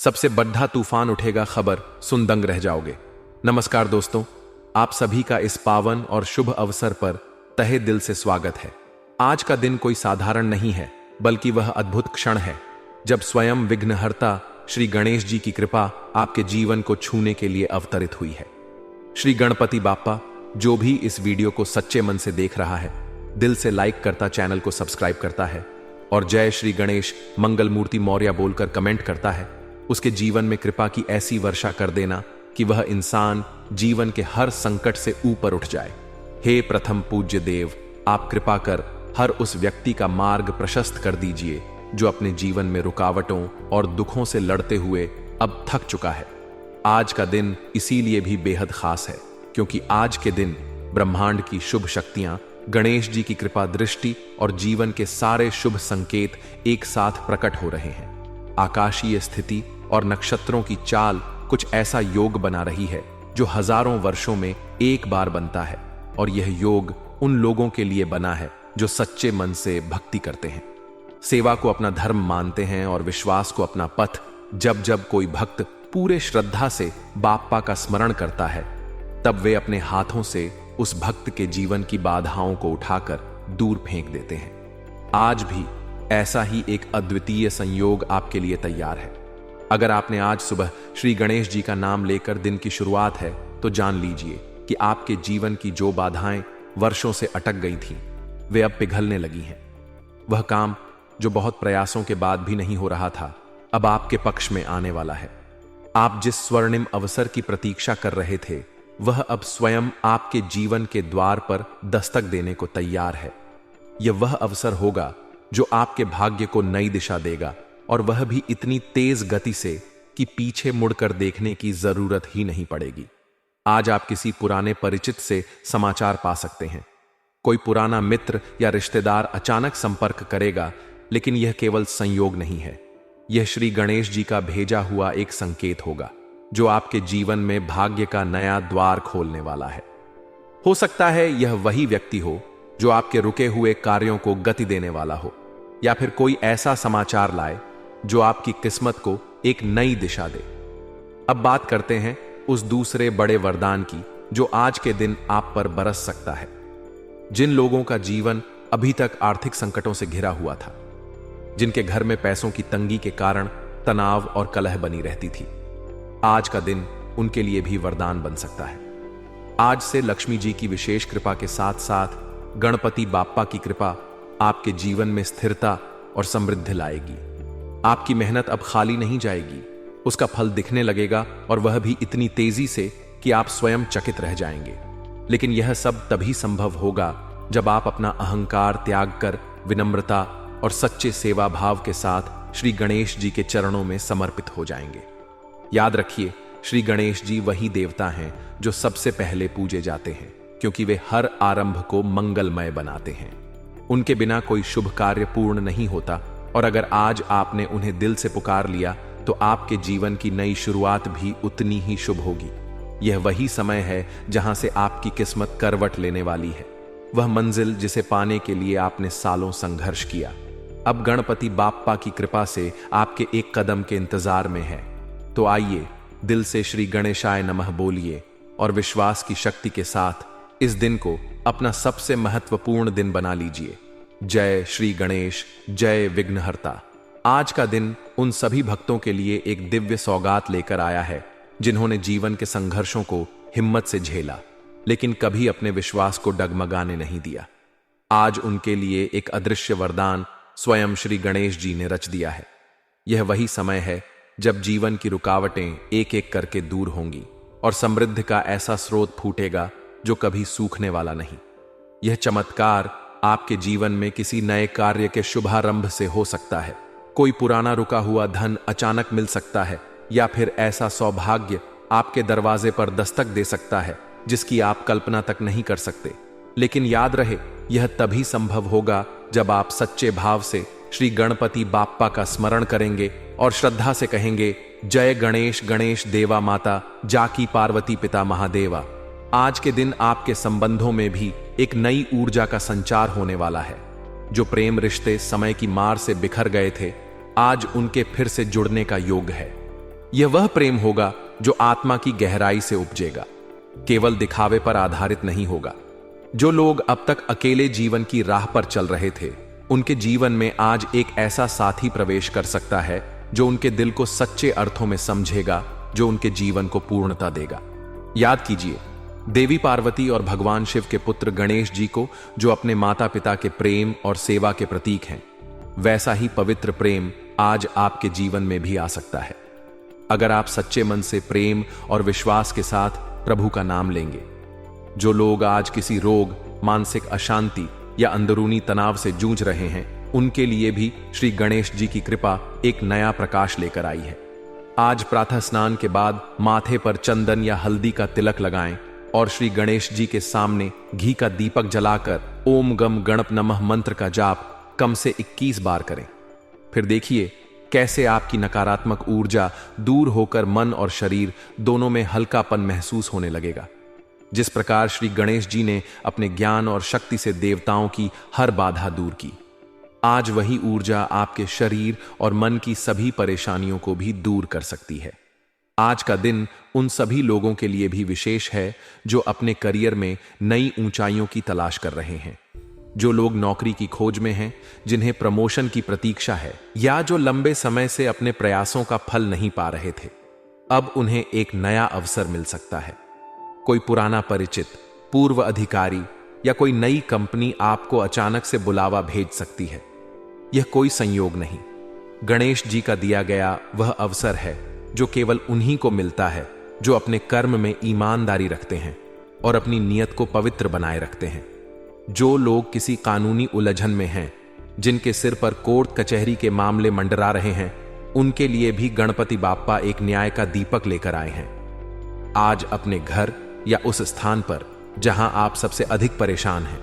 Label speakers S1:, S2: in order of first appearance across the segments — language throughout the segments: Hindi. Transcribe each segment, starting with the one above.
S1: सबसे बड़ा तूफान उठेगा, खबर सुन दंग रह जाओगे। नमस्कार दोस्तों, आप सभी का इस पावन और शुभ अवसर पर तहे दिल से स्वागत है। आज का दिन कोई साधारण नहीं है, बल्कि वह अद्भुत क्षण है जब स्वयं विघ्नहर्ता श्री गणेश जी की कृपा आपके जीवन को छूने के लिए अवतरित हुई है। श्री गणपति बाप्पा, जो भी इस वीडियो को सच्चे मन से देख रहा है, दिल से लाइक करता, चैनल को सब्सक्राइब करता है और जय श्री गणेश मंगल मूर्ति मौर्य बोलकर कमेंट करता है, उसके जीवन में कृपा की ऐसी वर्षा कर देना कि वह इंसान जीवन के हर संकट से ऊपर उठ जाए। हे प्रथम पूज्य देव, आप कृपा कर हर उस व्यक्ति का मार्ग प्रशस्त कर दीजिए जो अपने जीवन में रुकावटों और दुखों से लड़ते हुए अब थक चुका है। आज का दिन इसीलिए भी बेहद खास है क्योंकि आज के दिन ब्रह्मांड की शुभ शक्तियां, गणेश जी की कृपा दृष्टि और जीवन के सारे शुभ संकेत एक साथ प्रकट हो रहे हैं। आकाशीय स्थिति और नक्षत्रों की चाल कुछ ऐसा योग बना रही है जो हजारों वर्षों में एक बार बनता है, और यह योग उन लोगों के लिए बना है जो सच्चे मन से भक्ति करते हैं, सेवा को अपना धर्म मानते हैं और विश्वास को अपना पथ। जब जब कोई भक्त पूरे श्रद्धा से बाप्पा का स्मरण करता है, तब वे अपने हाथों से उस भक्त के जीवन की बाधाओं को उठाकर दूर फेंक देते हैं। आज भी ऐसा ही एक अद्वितीय संयोग आपके लिए तैयार है। अगर आपने आज सुबह श्री गणेश जी का नाम लेकर दिन की शुरुआत है, तो जान लीजिए कि आपके जीवन की जो बाधाएं वर्षों से अटक गई थीं, वे अब पिघलने लगी हैं। वह काम जो बहुत प्रयासों के बाद भी नहीं हो रहा था, अब आपके पक्ष में आने वाला है। आप जिस स्वर्णिम अवसर की प्रतीक्षा कर रहे थे, वह अब स्वयं आपके जीवन के द्वार पर दस्तक देने को तैयार है। यह वह अवसर होगा जो आपके भाग्य को नई दिशा देगा, और वह भी इतनी तेज गति से कि पीछे मुड़कर देखने की जरूरत ही नहीं पड़ेगी। आज आप किसी पुराने परिचित से समाचार पा सकते हैं। कोई पुराना मित्र या रिश्तेदार अचानक संपर्क करेगा, लेकिन यह केवल संयोग नहीं है। यह श्री गणेश जी का भेजा हुआ एक संकेत होगा जो आपके जीवन में भाग्य का नया द्वार खोलने वाला है। हो सकता है यह वही व्यक्ति हो जो आपके रुके हुए कार्यों को गति देने वाला हो, या फिर कोई ऐसा समाचार लाए जो आपकी किस्मत को एक नई दिशा दे। अब बात करते हैं उस दूसरे बड़े वरदान की जो आज के दिन आप पर बरस सकता है। जिन लोगों का जीवन अभी तक आर्थिक संकटों से घिरा हुआ था, जिनके घर में पैसों की तंगी के कारण तनाव और कलह बनी रहती थी, आज का दिन उनके लिए भी वरदान बन सकता है। आज से लक्ष्मी जी की विशेष कृपा के साथ साथ गणपति बाप्पा की कृपा आपके जीवन में स्थिरता और समृद्धि लाएगी। आपकी मेहनत अब खाली नहीं जाएगी, उसका फल दिखने लगेगा, और वह भी इतनी तेजी से कि आप स्वयं चकित रह जाएंगे। लेकिन यह सब तभी संभव होगा जब आप अपना अहंकार त्याग कर विनम्रता और सच्चे सेवा भाव के साथ श्री गणेश जी के चरणों में समर्पित हो जाएंगे। याद रखिए, श्री गणेश जी वही देवता हैं जो सबसे पहले पूजे जाते हैं, क्योंकि वे हर आरंभ को मंगलमय बनाते हैं। उनके बिना कोई शुभ कार्य पूर्ण नहीं होता, और अगर आज आपने उन्हें दिल से पुकार लिया तो आपके जीवन की नई शुरुआत भी उतनी ही शुभ होगी। यह वही समय है जहां से आपकी किस्मत करवट लेने वाली है, वह मंजिल जिसे पाने के लिए आपने सालों संघर्ष किया, अब गणपति बाप्पा की कृपा से आपके एक कदम के इंतजार में है। तो आइए दिल से श्री गणेशाय नमः बोलिए और विश्वास की शक्ति के साथ इस दिन को अपना सबसे महत्वपूर्ण दिन बना लीजिए। जय श्री गणेश, जय विघ्नहर्ता। आज का दिन उन सभी भक्तों के लिए एक दिव्य सौगात लेकर आया है जिन्होंने जीवन के संघर्षों को हिम्मत से झेला, लेकिन कभी अपने विश्वास को डगमगाने नहीं दिया। आज उनके लिए एक अदृश्य वरदान स्वयं श्री गणेश जी ने रच दिया है। यह वही समय है जब जीवन की रुकावटें एक एक करके दूर होंगी और समृद्धि का ऐसा स्रोत फूटेगा जो कभी सूखने वाला नहीं। यह चमत्कार आपके जीवन में किसी नए कार्य के शुभारंभ से हो सकता है। कोई पुराना रुका हुआ धन अचानक मिल सकता है, या फिर ऐसा सौभाग्य आपके दरवाजे पर दस्तक दे सकता है जिसकी आप कल्पना तक नहीं कर सकते। लेकिन याद रहे, यह तभी संभव होगा जब आप सच्चे भाव से श्री गणपति बाप्पा का स्मरण करेंगे और श्रद्धा से कहेंगे, जय गणेश गणेश देवा माता, जाकी पार्वती पिता महादेवा। आज के दिन आपके संबंधों में भी एक नई ऊर्जा का संचार होने वाला है। जो प्रेम रिश्ते समय की मार से बिखर गए थे, आज उनके फिर से जुड़ने का योग है। यह वह प्रेम होगा जो आत्मा की गहराई से उपजेगा, केवल दिखावे पर आधारित नहीं होगा। जो लोग अब तक अकेले जीवन की राह पर चल रहे थे, उनके जीवन में आज एक ऐसा साथी प्रवेश कर सकता है जो उनके दिल को सच्चे अर्थों में समझेगा, जो उनके जीवन को पूर्णता देगा। याद कीजिए, देवी पार्वती और भगवान शिव के पुत्र गणेश जी को, जो अपने माता पिता के प्रेम और सेवा के प्रतीक हैं, वैसा ही पवित्र प्रेम आज आपके जीवन में भी आ सकता है। अगर आप सच्चे मन से प्रेम और विश्वास के साथ प्रभु का नाम लेंगे। जो लोग आज किसी रोग, मानसिक अशांति या अंदरूनी तनाव से जूझ रहे हैं, उनके लिए भी श्री गणेश जी की कृपा एक नया प्रकाश लेकर आई है। आज प्रातः स्नान के बाद माथे पर चंदन या हल्दी का तिलक लगाएं और श्री गणेश जी के सामने घी का दीपक जलाकर ओम गम गणप नमः मंत्र का जाप कम से 21 बार करें। फिर देखिए कैसे आपकी नकारात्मक ऊर्जा दूर होकर मन और शरीर दोनों में हल्कापन महसूस होने लगेगा। जिस प्रकार श्री गणेश जी ने अपने ज्ञान और शक्ति से देवताओं की हर बाधा दूर की, आज वही ऊर्जा आपके शरीर और मन की सभी परेशानियों को भी दूर कर सकती है। आज का दिन उन सभी लोगों के लिए भी विशेष है जो अपने करियर में नई ऊंचाइयों की तलाश कर रहे हैं, जो लोग नौकरी की खोज में हैं, जिन्हें प्रमोशन की प्रतीक्षा है, या जो लंबे समय से अपने प्रयासों का फल नहीं पा रहे थे। अब उन्हें एक नया अवसर मिल सकता है। कोई पुराना परिचित, पूर्व अधिकारी या कोई नई कंपनी आपको अचानक से बुलावा भेज सकती है। यह कोई संयोग नहीं, गणेश जी का दिया गया वह अवसर है जो केवल उन्हीं को मिलता है जो अपने कर्म में ईमानदारी रखते हैं और अपनी नीयत को पवित्र बनाए रखते हैं। जो लोग किसी कानूनी उलझन में हैं, जिनके सिर पर कोर्ट कचहरी के मामले मंडरा रहे हैं, उनके लिए भी गणपति बाप्पा एक न्याय का दीपक लेकर आए हैं। आज अपने घर या उस स्थान पर जहां आप सबसे अधिक परेशान हैं,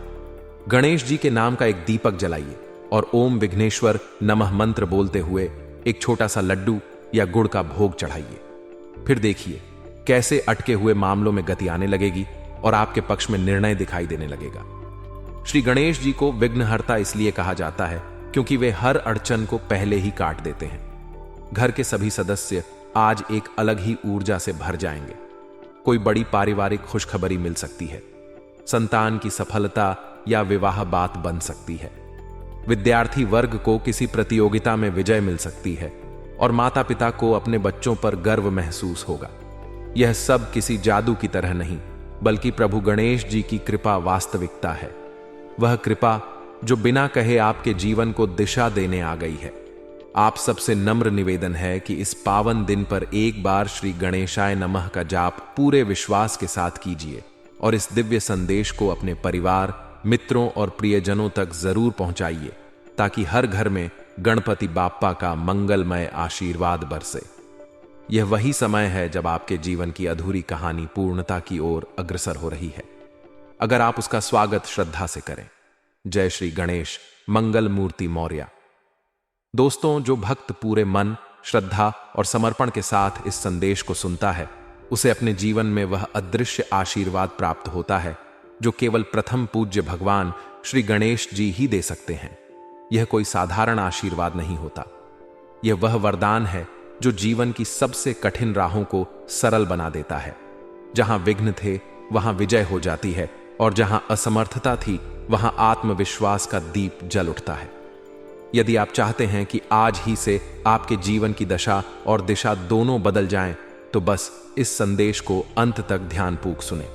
S1: गणेश जी के नाम का एक दीपक जलाइए और ओम विघ्नेश्वर नमः मंत्र बोलते हुए एक छोटा सा लड्डू या गुड़ का भोग चढ़ाइए। फिर देखिए कैसे अटके हुए मामलों में गति आने लगेगी और आपके पक्ष में निर्णय दिखाई देने लगेगा। श्री गणेश जी को विघ्नहर्ता इसलिए कहा जाता है क्योंकि वे हर अड़चन को पहले ही काट देते हैं। घर के सभी सदस्य आज एक अलग ही ऊर्जा से भर जाएंगे। कोई बड़ी पारिवारिक खुशखबरी मिल सकती है, संतान की सफलता या विवाह बात बन सकती है। विद्यार्थी वर्ग को किसी प्रतियोगिता में विजय मिल सकती है और माता पिता को अपने बच्चों पर गर्व महसूस होगा। यह सब किसी जादू की तरह नहीं, बल्कि प्रभु गणेश जी की कृपा वास्तविकता है। वह कृपा जो बिना कहे आपके जीवन को दिशा देने आ गई है। आप सबसे नम्र निवेदन है कि इस पावन दिन पर एक बार श्री गणेशाय नमः का जाप पूरे विश्वास के साथ कीजिए और इस दिव्य संदेश को अपने परिवार, मित्रों और प्रियजनों तक जरूर पहुंचाइए, ताकि हर घर में गणपति बाप्पा का मंगलमय आशीर्वाद बरसे। यह वही समय है जब आपके जीवन की अधूरी कहानी पूर्णता की ओर अग्रसर हो रही है, अगर आप उसका स्वागत श्रद्धा से करें। जय श्री गणेश, मंगल मूर्ति मौर्य। दोस्तों, जो भक्त पूरे मन, श्रद्धा और समर्पण के साथ इस संदेश को सुनता है, उसे अपने जीवन में वह अदृश्य आशीर्वाद प्राप्त होता है जो केवल प्रथम पूज्य भगवान श्री गणेश जी ही दे सकते हैं। यह कोई साधारण आशीर्वाद नहीं होता। यह वह वरदान है जो जीवन की सबसे कठिन राहों को सरल बना देता है। जहां विघ्न थे वहां विजय हो जाती है और जहां असमर्थता थी वहां आत्मविश्वास का दीप जल उठता है। यदि आप चाहते हैं कि आज ही से आपके जीवन की दशा और दिशा दोनों बदल जाएं, तो बस इस संदेश को अंत तक ध्यानपूर्वक सुने,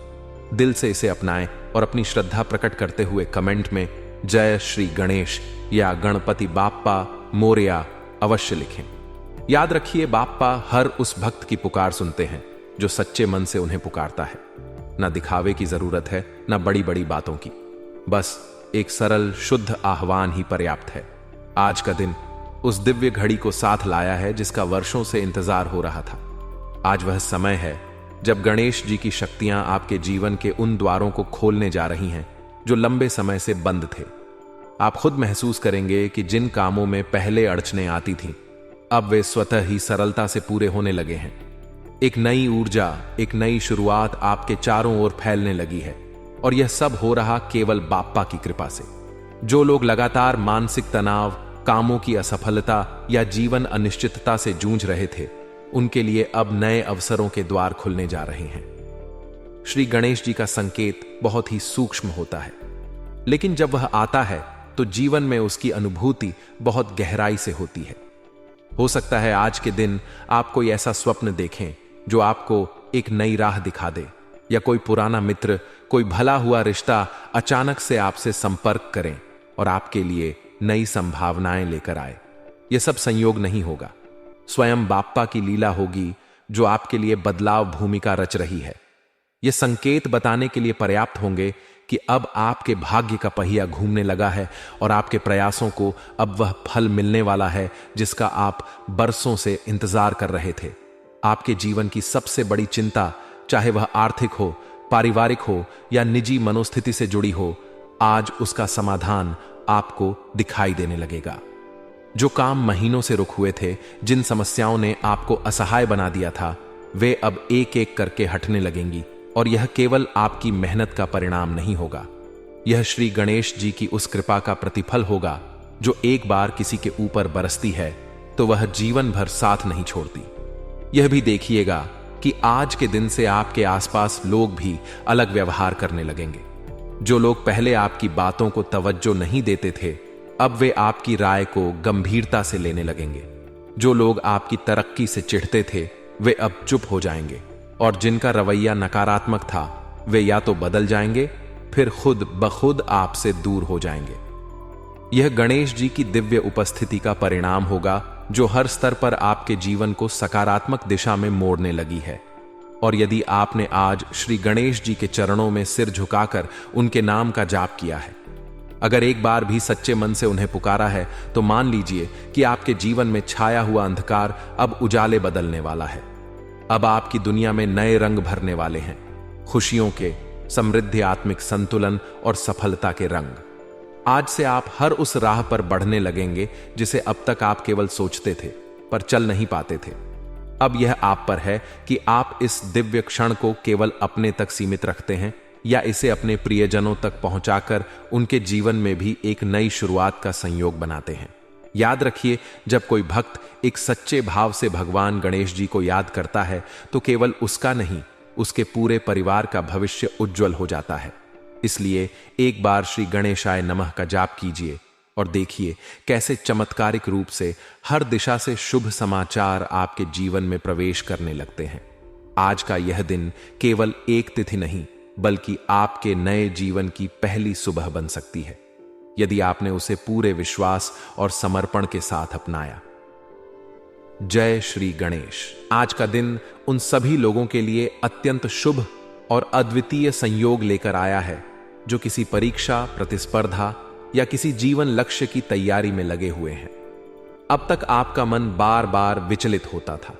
S1: दिल से इसे अपनाएं और अपनी श्रद्धा प्रकट करते हुए कमेंट में जय श्री गणेश या गणपति बाप्पा मोरया अवश्य लिखें। याद रखिए, बाप्पा हर उस भक्त की पुकार सुनते हैं जो सच्चे मन से उन्हें पुकारता है। न दिखावे की जरूरत है, न बड़ी बड़ी बातों की, बस एक सरल शुद्ध आह्वान ही पर्याप्त है। आज का दिन उस दिव्य घड़ी को साथ लाया है जिसका वर्षों से इंतजार हो रहा था। आज वह समय है जब गणेश जी की शक्तियां आपके जीवन के उन द्वारों को खोलने जा रही हैं जो लंबे समय से बंद थे। आप खुद महसूस करेंगे कि जिन कामों में पहले अड़चनें आती थीं, अब वे स्वतः ही सरलता से पूरे होने लगे हैं। एक नई ऊर्जा, एक नई शुरुआत आपके चारों ओर फैलने लगी है और यह सब हो रहा केवल बाप्पा की कृपा से। जो लोग लगातार मानसिक तनाव, कामों की असफलता या जीवन अनिश्चितता से जूझ रहे थे, उनके लिए अब नए अवसरों के द्वार खुलने जा रहे हैं। श्री गणेश जी का संकेत बहुत ही सूक्ष्म होता है, लेकिन जब वह आता है तो जीवन में उसकी अनुभूति बहुत गहराई से होती है। हो सकता है आज के दिन आप कोई ऐसा स्वप्न देखें जो आपको एक नई राह दिखा दे, या कोई पुराना मित्र, कोई भला हुआ रिश्ता अचानक से आपसे संपर्क करें और आपके लिए नई संभावनाएं लेकर आए। यह सब संयोग नहीं होगा, स्वयं बाप्पा की लीला होगी जो आपके लिए बदलाव भूमिका रच रही है। ये संकेत बताने के लिए पर्याप्त होंगे कि अब आपके भाग्य का पहिया घूमने लगा है और आपके प्रयासों को अब वह फल मिलने वाला है जिसका आप बरसों से इंतजार कर रहे थे। आपके जीवन की सबसे बड़ी चिंता, चाहे वह आर्थिक हो, पारिवारिक हो या निजी मनोस्थिति से जुड़ी हो, आज उसका समाधान आपको दिखाई देने लगेगा। जो काम महीनों से रुक हुए थे, जिन समस्याओं ने आपको असहाय बना दिया था, वे अब एक एक करके हटने लगेंगी। और यह केवल आपकी मेहनत का परिणाम नहीं होगा, यह श्री गणेश जी की उस कृपा का प्रतिफल होगा जो एक बार किसी के ऊपर बरसती है तो वह जीवन भर साथ नहीं छोड़ती। यह भी देखिएगा कि आज के दिन से आपके आसपास लोग भी अलग व्यवहार करने लगेंगे। जो लोग पहले आपकी बातों को तवज्जो नहीं देते थे, अब वे आपकी राय को गंभीरता से लेने लगेंगे। जो लोग आपकी तरक्की से चिढ़ते थे, वे अब चुप हो जाएंगे, और जिनका रवैया नकारात्मक था, वे या तो बदल जाएंगे, फिर खुद ब खुद आपसे दूर हो जाएंगे। यह गणेश जी की दिव्य उपस्थिति का परिणाम होगा जो हर स्तर पर आपके जीवन को सकारात्मक दिशा में मोड़ने लगी है। और यदि आपने आज श्री गणेश जी के चरणों में सिर झुकाकर उनके नाम का जाप किया है, अगर एक बार भी सच्चे मन से उन्हें पुकारा है, तो मान लीजिए कि आपके जीवन में छाया हुआ अंधकार अब उजाले बदलने वाला है। अब आपकी दुनिया में नए रंग भरने वाले हैं, खुशियों के, समृद्धि, आत्मिक संतुलन और सफलता के रंग। आज से आप हर उस राह पर बढ़ने लगेंगे जिसे अब तक आप केवल सोचते थे पर चल नहीं पाते थे। अब यह आप पर है कि आप इस दिव्य क्षण को केवल अपने तक सीमित रखते हैं या इसे अपने प्रियजनों तक पहुंचाकर उनके जीवन में भी एक नई शुरुआत का संयोग बनाते हैं। याद रखिए, जब कोई भक्त एक सच्चे भाव से भगवान गणेश जी को याद करता है तो केवल उसका नहीं, उसके पूरे परिवार का भविष्य उज्जवल हो जाता है। इसलिए एक बार श्री गणेशाय नमः का जाप कीजिए और देखिए कैसे चमत्कारिक रूप से हर दिशा से शुभ समाचार आपके जीवन में प्रवेश करने लगते हैं। आज का यह दिन केवल एक तिथि नहीं, बल्कि आपके नए जीवन की पहली सुबह बन सकती है, यदि आपने उसे पूरे विश्वास और समर्पण के साथ अपनाया। जय श्री गणेश। आज का दिन उन सभी लोगों के लिए अत्यंत शुभ और अद्वितीय संयोग लेकर आया है जो किसी परीक्षा, प्रतिस्पर्धा या किसी जीवन लक्ष्य की तैयारी में लगे हुए हैं। अब तक आपका मन बार बार विचलित होता था,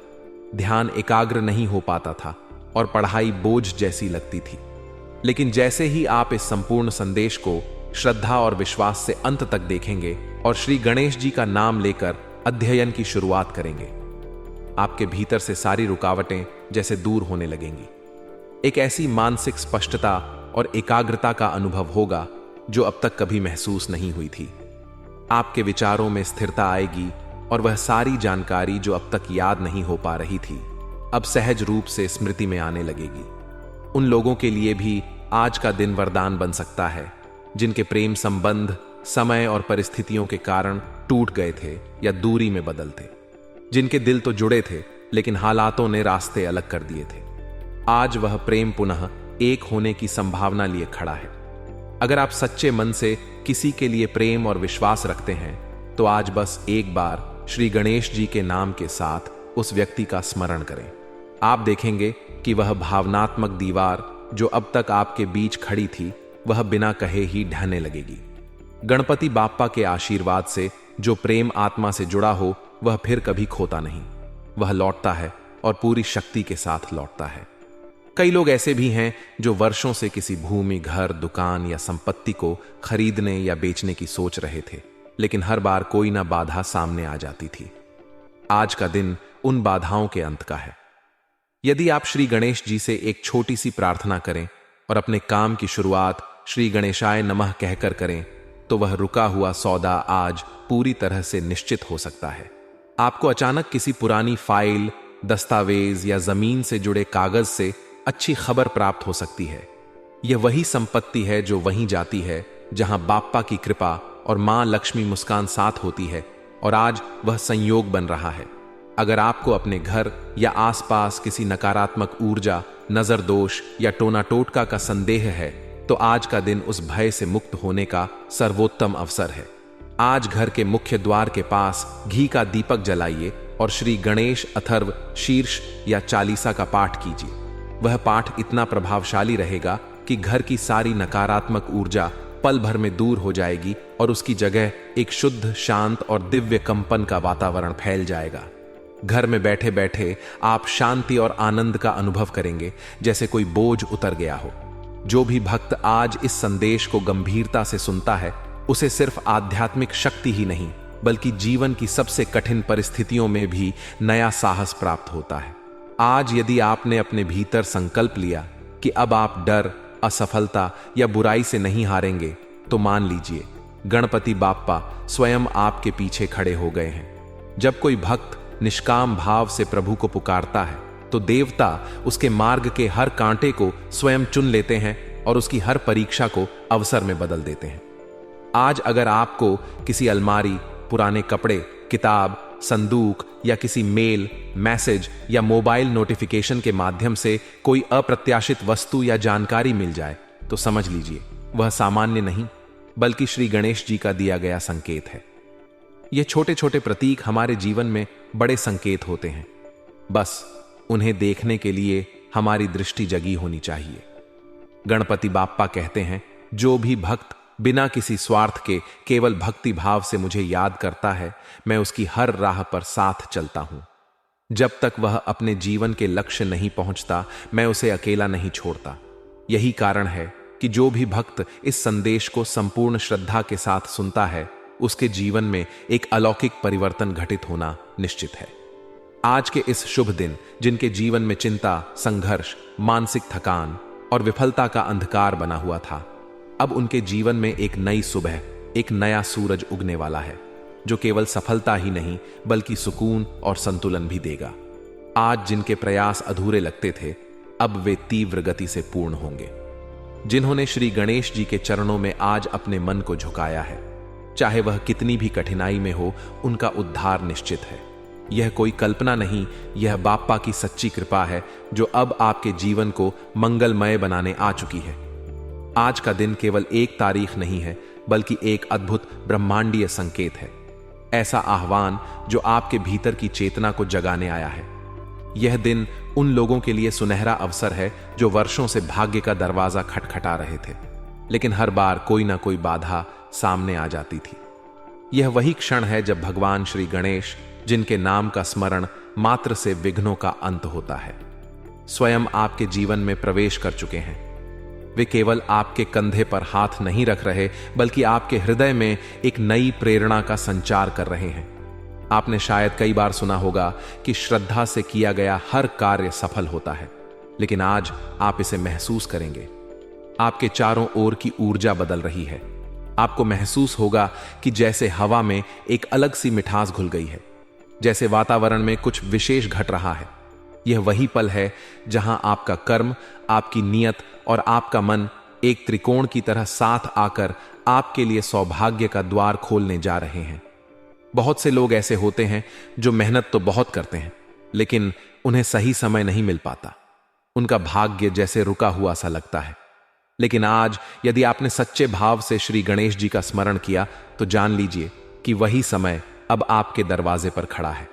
S1: ध्यान एकाग्र नहीं हो पाता था और पढ़ाई बोझ जैसी लगती थी। लेकिन जैसे ही आप इस संपूर्ण संदेश को श्रद्धा और विश्वास से अंत तक देखेंगे और श्री गणेश जी का नाम लेकर अध्ययन की शुरुआत करेंगे, आपके भीतर से सारी रुकावटें जैसे दूर होने लगेंगी। एक ऐसी मानसिक स्पष्टता और एकाग्रता का अनुभव होगा जो अब तक कभी महसूस नहीं हुई थी। आपके विचारों में स्थिरता आएगी और वह सारी जानकारी जो अब तक याद नहीं हो पा रही थी, अब सहज रूप से स्मृति में आने लगेगी। उन लोगों के लिए भी आज का दिन वरदान बन सकता है जिनके प्रेम संबंध समय और परिस्थितियों के कारण टूट गए थे या दूरी में बदल थे, जिनके दिल तो जुड़े थे लेकिन हालातों ने रास्ते अलग कर दिए थे। आज वह प्रेम पुनः एक होने की संभावना लिए खड़ा है। अगर आप सच्चे मन से किसी के लिए प्रेम और विश्वास रखते हैं तो आज बस एक बार श्री गणेश जी के नाम के साथ उस व्यक्ति का स्मरण करें। आप देखेंगे कि वह भावनात्मक दीवार जो अब तक आपके बीच खड़ी थी, वह बिना कहे ही ढहने लगेगी। गणपति बाप्पा के आशीर्वाद से जो प्रेम आत्मा से जुड़ा हो, वह फिर कभी खोता नहीं। वह लौटता है और पूरी शक्ति के साथ लौटता है। कई लोग ऐसे भी हैं जो वर्षों से किसी भूमि, घर, दुकान या संपत्ति को खरीदने या बेचने की सोच रहे थे, लेकिन हर बार कोई ना बाधा सामने आ जाती थी। आज का दिन उन बाधाओं के अंत का है। यदि आप श्री गणेश जी से एक छोटी सी प्रार्थना करें और अपने काम की शुरुआत श्री गणेशाय नमः कहकर करें, तो वह रुका हुआ सौदा आज पूरी तरह से निश्चित हो सकता है। आपको अचानक किसी पुरानी फाइल, दस्तावेज या जमीन से जुड़े कागज से अच्छी खबर प्राप्त हो सकती है। यह वही संपत्ति है जो वहीं जाती है जहां बाप्पा की कृपा और मां लक्ष्मी मुस्कान साथ होती है, और आज वह संयोग बन रहा है। अगर आपको अपने घर या आसपास किसी नकारात्मक ऊर्जा, नजर दोष या टोना टोटका का संदेह है, तो आज का दिन उस भय से मुक्त होने का सर्वोत्तम अवसर है। आज घर के मुख्य द्वार के पास घी का दीपक जलाइए और श्री गणेश अथर्व शीर्ष या चालीसा का पाठ कीजिए। वह पाठ इतना प्रभावशाली रहेगा कि घर की सारी नकारात्मक ऊर्जा पल भर में दूर हो जाएगी और उसकी जगह एक शुद्ध, शांत और दिव्य कंपन का वातावरण फैल जाएगा। घर में बैठे बैठे आप शांति और आनंद का अनुभव करेंगे, जैसे कोई बोझ उतर गया हो। जो भी भक्त आज इस संदेश को गंभीरता से सुनता है, उसे सिर्फ आध्यात्मिक शक्ति ही नहीं, बल्कि जीवन की सबसे कठिन परिस्थितियों में भी नया साहस प्राप्त होता है। आज यदि आपने अपने भीतर संकल्प लिया कि अब आप डर, असफलता या बुराई से नहीं हारेंगे, तो मान लीजिए गणपति बाप्पा स्वयं आपके पीछे खड़े हो गए हैं। जब कोई भक्त निष्काम भाव से प्रभु को पुकारता है, तो देवता उसके मार्ग के हर कांटे को स्वयं चुन लेते हैं और उसकी हर परीक्षा को अवसर में बदल देते हैं। आज अगर आपको किसी अलमारी, पुराने कपड़े, किताब, संदूक या किसी मेल, मैसेज या मोबाइल नोटिफिकेशन के माध्यम से कोई अप्रत्याशित वस्तु या जानकारी मिल जाए, तो समझ लीजिए वह सामान्य नहीं, बल्कि श्री गणेश जी का दिया गया संकेत है। ये छोटे छोटे प्रतीक हमारे जीवन में बड़े संकेत होते हैं, बस उन्हें देखने के लिए हमारी दृष्टि जगी होनी चाहिए। गणपति बाप्पा कहते हैं, जो भी भक्त बिना किसी स्वार्थ के केवल भक्ति भाव से मुझे याद करता है, मैं उसकी हर राह पर साथ चलता हूं। जब तक वह अपने जीवन के लक्ष्य नहीं पहुंचता, मैं उसे अकेला नहीं छोड़ता। यही कारण है कि जो भी भक्त इस संदेश को संपूर्ण श्रद्धा के साथ सुनता है, उसके जीवन में एक अलौकिक परिवर्तन घटित होना निश्चित है। आज के इस शुभ दिन जिनके जीवन में चिंता, संघर्ष, मानसिक थकान और विफलता का अंधकार बना हुआ था, अब उनके जीवन में एक नई सुबह, एक नया सूरज उगने वाला है, जो केवल सफलता ही नहीं बल्कि सुकून और संतुलन भी देगा। आज जिनके प्रयास अधूरे लगते थे, अब वे तीव्र गति से पूर्ण होंगे। जिन्होंने श्री गणेश जी के चरणों में आज अपने मन को झुकाया है, चाहे वह कितनी भी कठिनाई में हो, उनका उद्धार निश्चित है। यह कोई कल्पना नहीं, यह बाप्पा की सच्ची कृपा है जो अब आपके जीवन को मंगलमय बनाने आ चुकी है। आज का दिन केवल एक तारीख नहीं है, बल्कि एक अद्भुत ब्रह्मांडीय संकेत है, ऐसा आह्वान जो आपके भीतर की चेतना को जगाने आया है। यह दिन उन लोगों के लिए सुनहरा अवसर है जो वर्षों से भाग्य का दरवाजा खटखटा रहे थे, लेकिन हर बार कोई ना कोई बाधा सामने आ जाती थी। यह वही क्षण है जब भगवान श्री गणेश, जिनके नाम का स्मरण मात्र से विघ्नों का अंत होता है, स्वयं आपके जीवन में प्रवेश कर चुके हैं। वे केवल आपके कंधे पर हाथ नहीं रख रहे, बल्कि आपके हृदय में एक नई प्रेरणा का संचार कर रहे हैं। आपने शायद कई बार सुना होगा कि श्रद्धा से किया गया हर कार्य सफल होता है, लेकिन आज आप इसे महसूस करेंगे। आपके चारों ओर की ऊर्जा बदल रही है। आपको महसूस होगा कि जैसे हवा में एक अलग सी मिठास घुल गई है, जैसे वातावरण में कुछ विशेष घट रहा है। यह वही पल है जहां आपका कर्म, आपकी नियत और आपका मन एक त्रिकोण की तरह साथ आकर आपके लिए सौभाग्य का द्वार खोलने जा रहे हैं। बहुत से लोग ऐसे होते हैं जो मेहनत तो बहुत करते हैं, लेकिन उन्हें सही समय नहीं मिल पाता। उनका भाग्य जैसे रुका हुआ सा लगता है। लेकिन आज यदि आपने सच्चे भाव से श्री गणेश जी का स्मरण किया, तो जान लीजिए कि वही समय अब आपके दरवाजे पर खड़ा है।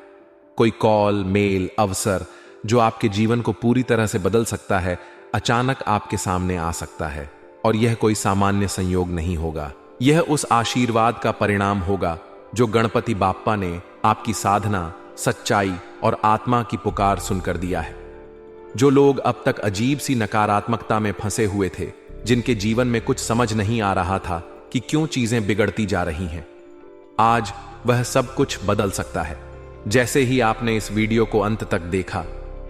S1: कोई कॉल, मेल, अवसर जो आपके जीवन को पूरी तरह से बदल सकता है, अचानक आपके सामने आ सकता है। और यह कोई सामान्य संयोग नहीं होगा, यह उस आशीर्वाद का परिणाम होगा जो गणपति बाप्पा ने आपकी साधना, सच्चाई और आत्मा की पुकार सुनकर दिया है। जो लोग अब तक अजीब सी नकारात्मकता में फंसे हुए थे, जिनके जीवन में कुछ समझ नहीं आ रहा था कि क्यों चीजें बिगड़ती जा रही हैं, आज वह सब कुछ बदल सकता है। जैसे ही आपने इस वीडियो को अंत तक देखा,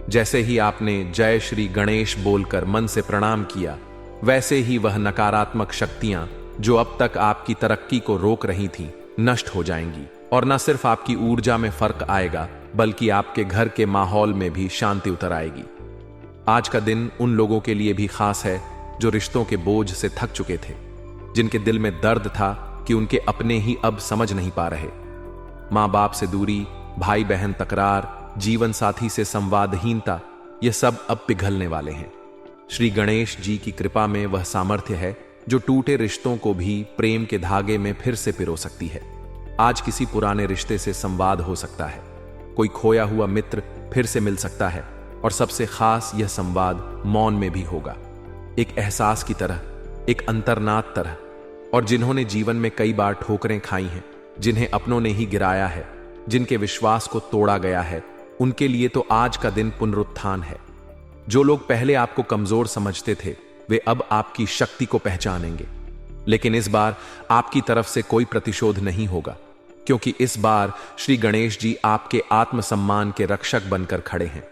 S1: जैसे ही आपने जय श्री गणेश बोलकर मन से प्रणाम किया, वैसे ही वह नकारात्मक शक्तियां जो अब तक आपकी तरक्की को रोक रही थीं, नष्ट हो जाएंगी। और न सिर्फ आपकी ऊर्जा में फर्क आएगा, बल्कि आपके घर के माहौल में भी शांति उतर आएगी। आज का दिन उन लोगों के लिए भी खास है जो रिश्तों के बोझ से थक चुके थे, जिनके दिल में दर्द था कि उनके अपने ही अब समझ नहीं पा रहे। माँ बाप से दूरी, भाई बहन तकरार, जीवन साथी से संवादहीनता, ये सब अब पिघलने वाले हैं। श्री गणेश जी की कृपा में वह सामर्थ्य है जो टूटे रिश्तों को भी प्रेम के धागे में फिर से पिरो सकती है। आज किसी पुराने रिश्ते से संवाद हो सकता है, कोई खोया हुआ मित्र फिर से मिल सकता है, और सबसे खास यह संवाद मौन में भी होगा, एक एहसास की तरह, एक अंतर्नाद तरह। और जिन्होंने जीवन में कई बार ठोकरें खाई हैं, जिन्हें अपनों ने ही गिराया है, जिनके विश्वास को तोड़ा गया है, उनके लिए तो आज का दिन पुनरुत्थान है। जो लोग पहले आपको कमजोर समझते थे, वे अब आपकी शक्ति को पहचानेंगे। लेकिन इस बार आपकी तरफ से कोई प्रतिशोध नहीं होगा, क्योंकि इस बार श्री गणेश जी आपके आत्मसम्मान के रक्षक बनकर खड़े हैं।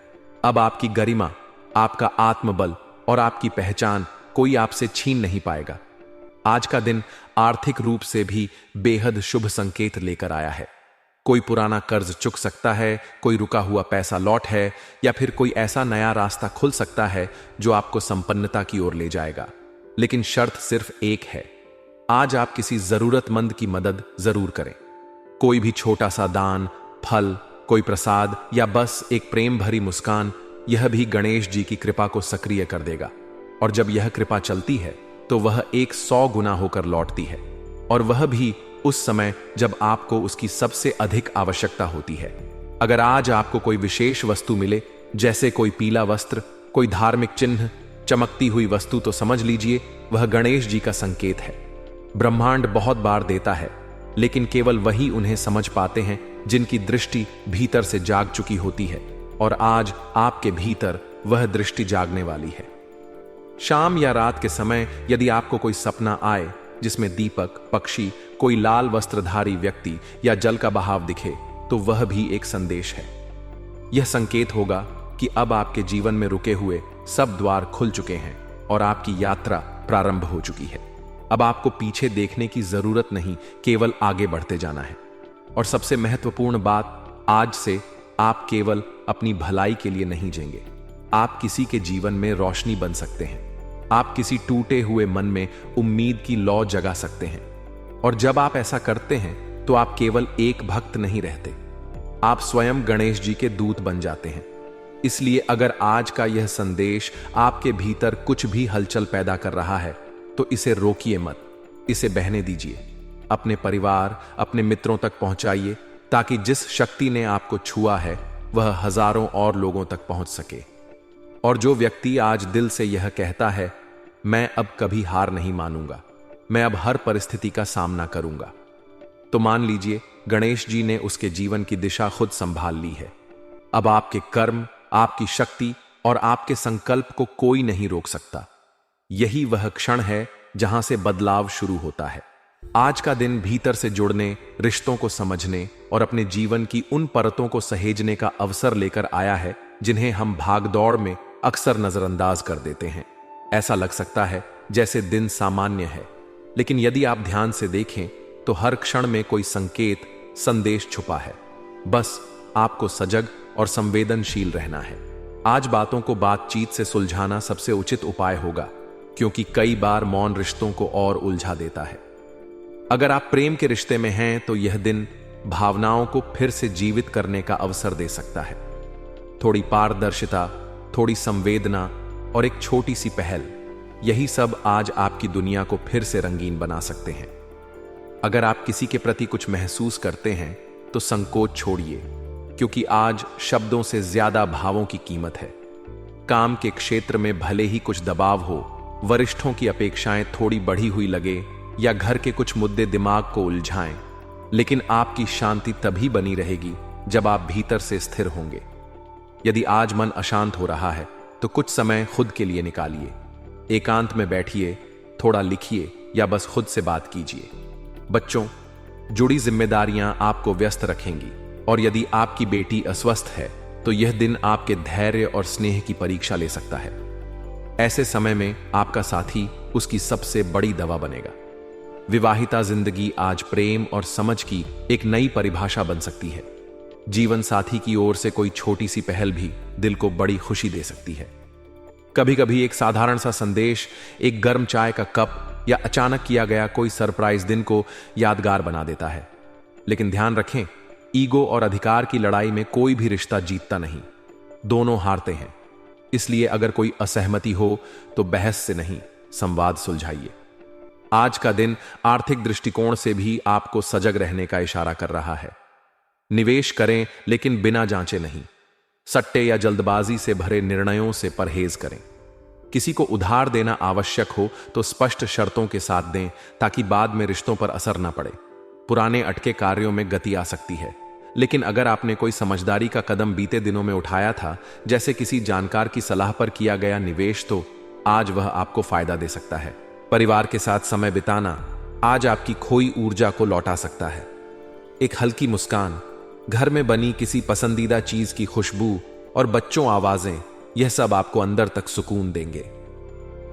S1: अब आपकी गरिमा, आपका आत्मबल और आपकी पहचान कोई आपसे छीन नहीं पाएगा। आज का दिन आर्थिक रूप से भी बेहद शुभ संकेत लेकर आया है। कोई पुराना कर्ज चुक सकता है, कोई रुका हुआ पैसा लौट है, या फिर कोई ऐसा नया रास्ता खुल सकता है जो आपको संपन्नता की ओर ले जाएगा। लेकिन शर्त सिर्फ एक है, आज आप किसी जरूरतमंद की मदद जरूर करें। कोई भी छोटा सा दान, फल, कोई प्रसाद या बस एक प्रेम भरी मुस्कान, यह भी गणेश जी की कृपा को सक्रिय कर देगा। और जब यह कृपा चलती है तो वह 100 गुना होकर लौटती है, और वह भी उस समय जब आपको उसकी सबसे अधिक आवश्यकता होती है। अगर आज आपको कोई विशेष वस्तु मिले, जैसे कोई पीला वस्त्र, कोई धार्मिक चिन्ह, चमकती हुई वस्तु, तो समझ लीजिए वह गणेश जी का संकेत है। ब्रह्मांड बहुत बार देता है, लेकिन केवल वही उन्हें समझ पाते हैं जिनकी दृष्टि भीतर से जाग चुकी होती है, और आज आपके भीतर वह दृष्टि जागने वाली है। शाम या रात के समय यदि आपको कोई सपना आए जिसमें दीपक, पक्षी, कोई लाल वस्त्रधारी व्यक्ति या जल का बहाव दिखे, तो वह भी एक संदेश है। यह संकेत होगा कि अब आपके जीवन में रुके हुए सब द्वार खुल चुके हैं और आपकी यात्रा प्रारंभ हो चुकी है। अब आपको पीछे देखने की जरूरत नहीं, केवल आगे बढ़ते जाना है। और सबसे महत्वपूर्ण बात, आज से आप केवल अपनी भलाई के लिए नहीं जिएंगे, आप किसी के जीवन में रोशनी बन सकते हैं। आप किसी टूटे हुए मन में उम्मीद की लौ जगा सकते हैं। और जब आप ऐसा करते हैं तो आप केवल एक भक्त नहीं रहते, आप स्वयं गणेश जी के दूत बन जाते हैं। इसलिए अगर आज का यह संदेश आपके भीतर कुछ भी हलचल पैदा कर रहा है, तो इसे रोकिए मत, इसे बहने दीजिए। अपने परिवार, अपने मित्रों तक पहुंचाइए, ताकि जिस शक्ति ने आपको छुआ है वह हजारों और लोगों तक पहुंच सके। और जो व्यक्ति आज दिल से यह कहता है, मैं अब कभी हार नहीं मानूंगा, मैं अब हर परिस्थिति का सामना करूंगा, तो मान लीजिए गणेश जी ने उसके जीवन की दिशा खुद संभाल ली है। अब आपके कर्म, आपकी शक्ति और आपके संकल्प को कोई नहीं रोक सकता। यही वह क्षण है जहां से बदलाव शुरू होता है। आज का दिन भीतर से जुड़ने, रिश्तों को समझने और अपने जीवन की उन परतों को सहेजने का अवसर लेकर आया है जिन्हें हम भागदौड़ में अक्सर नजरअंदाज कर देते हैं। ऐसा लग सकता है जैसे दिन सामान्य है, लेकिन यदि आप ध्यान से देखें तो हर क्षण में कोई संकेत, संदेश छुपा है। बस आपको सजग और संवेदनशील रहना है। आज बातों को बातचीत से सुलझाना सबसे उचित उपाय होगा, क्योंकि कई बार मौन रिश्तों को और उलझा देता है। अगर आप प्रेम के रिश्ते में हैं तो यह दिन भावनाओं को फिर से जीवित करने का अवसर दे सकता है। थोड़ी पारदर्शिता, थोड़ी संवेदना और एक छोटी सी पहल, यही सब आज आपकी दुनिया को फिर से रंगीन बना सकते हैं। अगर आप किसी के प्रति कुछ महसूस करते हैं तो संकोच छोड़िए, क्योंकि आज शब्दों से ज्यादा भावों की कीमत है। काम के क्षेत्र में भले ही कुछ दबाव हो, वरिष्ठों की अपेक्षाएं थोड़ी बढ़ी हुई लगे या घर के कुछ मुद्दे दिमाग को उलझाएं, लेकिन आपकी शांति तभी बनी रहेगी जब आप भीतर से स्थिर होंगे। यदि आज मन अशांत हो रहा है तो कुछ समय खुद के लिए निकालिए। एकांत में बैठिए, थोड़ा लिखिए या बस खुद से बात कीजिए। बच्चों, जुड़ी जिम्मेदारियां आपको व्यस्त रखेंगी, और यदि आपकी बेटी अस्वस्थ है तो यह दिन आपके धैर्य और स्नेह की परीक्षा ले सकता है। ऐसे समय में आपका साथी उसकी सबसे बड़ी दवा बनेगा। विवाहिता जिंदगी आज प्रेम और समझ की एक नई परिभाषा बन सकती है। जीवन साथी की ओर से कोई छोटी सी पहल भी दिल को बड़ी खुशी दे सकती है। कभी कभी एक साधारण सा संदेश, एक गर्म चाय का कप या अचानक किया गया कोई सरप्राइज दिन को यादगार बना देता है। लेकिन ध्यान रखें, ईगो और अधिकार की लड़ाई में कोई भी रिश्ता जीतता नहीं, दोनों हारते हैं। इसलिए अगर कोई असहमति हो तो बहस से नहीं, संवाद सुलझाइए। आज का दिन आर्थिक दृष्टिकोण से भी आपको सजग रहने का इशारा कर रहा है। निवेश करें लेकिन बिना जांचे नहीं। सट्टे या जल्दबाजी से भरे निर्णयों से परहेज करें। किसी को उधार देना आवश्यक हो तो स्पष्ट शर्तों के साथ दें, ताकि बाद में रिश्तों पर असर न पड़े। पुराने अटके कार्यों में गति आ सकती है, लेकिन अगर आपने कोई समझदारी का कदम बीते दिनों में उठाया था, जैसे किसी जानकार की सलाह पर किया गया निवेश, तो आज वह आपको फायदा दे सकता है। परिवार के साथ समय बिताना आज आपकी खोई ऊर्जा को लौटा सकता है। एक हल्की मुस्कान, घर में बनी किसी पसंदीदा चीज की खुशबू और बच्चों आवाजें, यह सब आपको अंदर तक सुकून देंगे।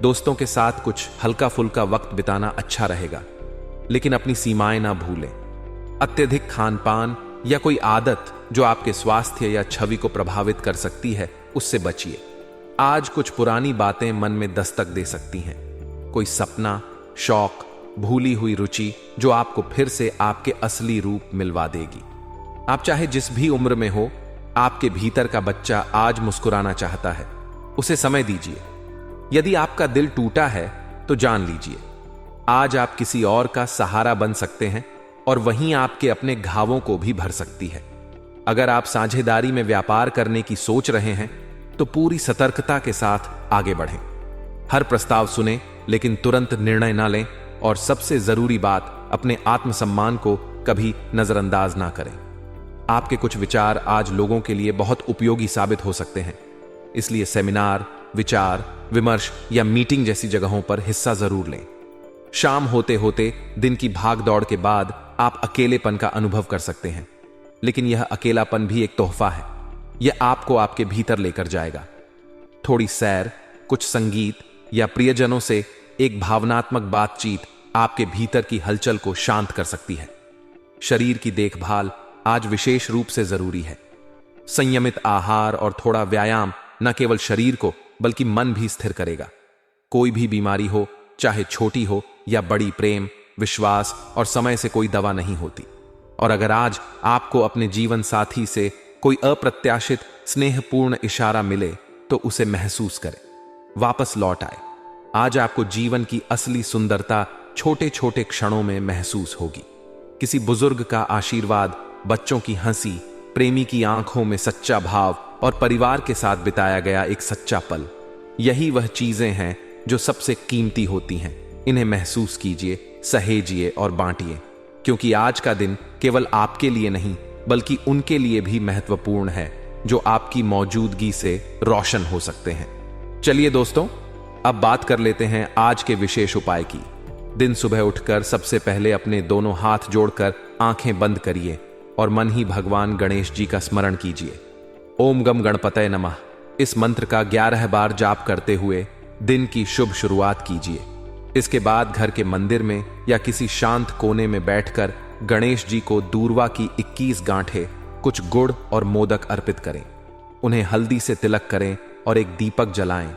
S1: दोस्तों के साथ कुछ हल्का फुल्का वक्त बिताना अच्छा रहेगा, लेकिन अपनी सीमाएं ना भूलें। अत्यधिक खान पान या कोई आदत जो आपके स्वास्थ्य या छवि को प्रभावित कर सकती है, उससे बचिए। आज कुछ पुरानी बातें मन में दस्तक दे सकती हैं। कोई सपना, शौक, भूली हुई रुचि जो आपको फिर से आपके असली रूप मिलवा देगी। आप चाहे जिस भी उम्र में हो, आपके भीतर का बच्चा आज मुस्कुराना चाहता है। उसे समय दीजिए। यदि आपका दिल टूटा है तो जान लीजिए, आज आप किसी और का सहारा बन सकते हैं और वहीं आपके अपने घावों को भी भर सकती है। अगर आप साझेदारी में व्यापार करने की सोच रहे हैं तो पूरी सतर्कता के साथ आगे बढ़ें। हर प्रस्ताव सुने, लेकिन तुरंत निर्णय ना लें, और सबसे जरूरी बात, अपने आत्मसम्मान को कभी नजरअंदाज ना करें। आपके कुछ विचार आज लोगों के लिए बहुत उपयोगी साबित हो सकते हैं, इसलिए सेमिनार, विचार विमर्श या मीटिंग जैसी जगहों पर हिस्सा जरूर लें। शाम होते होते दिन की भाग दौड़ के बाद आप अकेलेपन का अनुभव कर सकते हैं, लेकिन यह अकेलापन भी एक तोहफा है। यह आपको आपके भीतर लेकर जाएगा। थोड़ी सैर, कुछ संगीत या प्रियजनों से एक भावनात्मक बातचीत आपके भीतर की हलचल को शांत कर सकती है। शरीर की देखभाल आज विशेष रूप से जरूरी है। संयमित आहार और थोड़ा व्यायाम न केवल शरीर को बल्कि मन भी स्थिर करेगा। कोई भी बीमारी हो, चाहे छोटी हो या बड़ी, प्रेम, विश्वास और समय से कोई दवा नहीं होती। और अगर आज आपको अपने जीवन साथी से कोई अप्रत्याशित स्नेहपूर्ण इशारा मिले तो उसे महसूस करें, वापस लौट आए। आज आपको जीवन की असली सुंदरता छोटे छोटे क्षणों में महसूस होगी। किसी बुजुर्ग का आशीर्वाद, बच्चों की हंसी, प्रेमी की आंखों में सच्चा भाव और परिवार के साथ बिताया गया एक सच्चा पल, यही वह चीजें हैं जो सबसे कीमती होती हैं। इन्हें महसूस कीजिए, सहेजिए और बांटिए, क्योंकि आज का दिन केवल आपके लिए नहीं बल्कि उनके लिए भी महत्वपूर्ण है जो आपकी मौजूदगी से रोशन हो सकते हैं। चलिए दोस्तों, अब बात कर लेते हैं आज के विशेष उपाय की। दिन सुबह उठकर सबसे पहले अपने दोनों हाथ जोड़कर आंखें बंद करिए और मन ही भगवान गणेश जी का स्मरण कीजिए। ओम गम गणपतये नमः, इस मंत्र का 11 बार जाप करते हुए दिन की शुभ शुरुआत कीजिए। इसके बाद घर के मंदिर में या किसी शांत कोने में बैठकर गणेश जी को दूर्वा की 21 गांठें, कुछ गुड़ और मोदक अर्पित करें। उन्हें हल्दी से तिलक करें और एक दीपक जलाएं।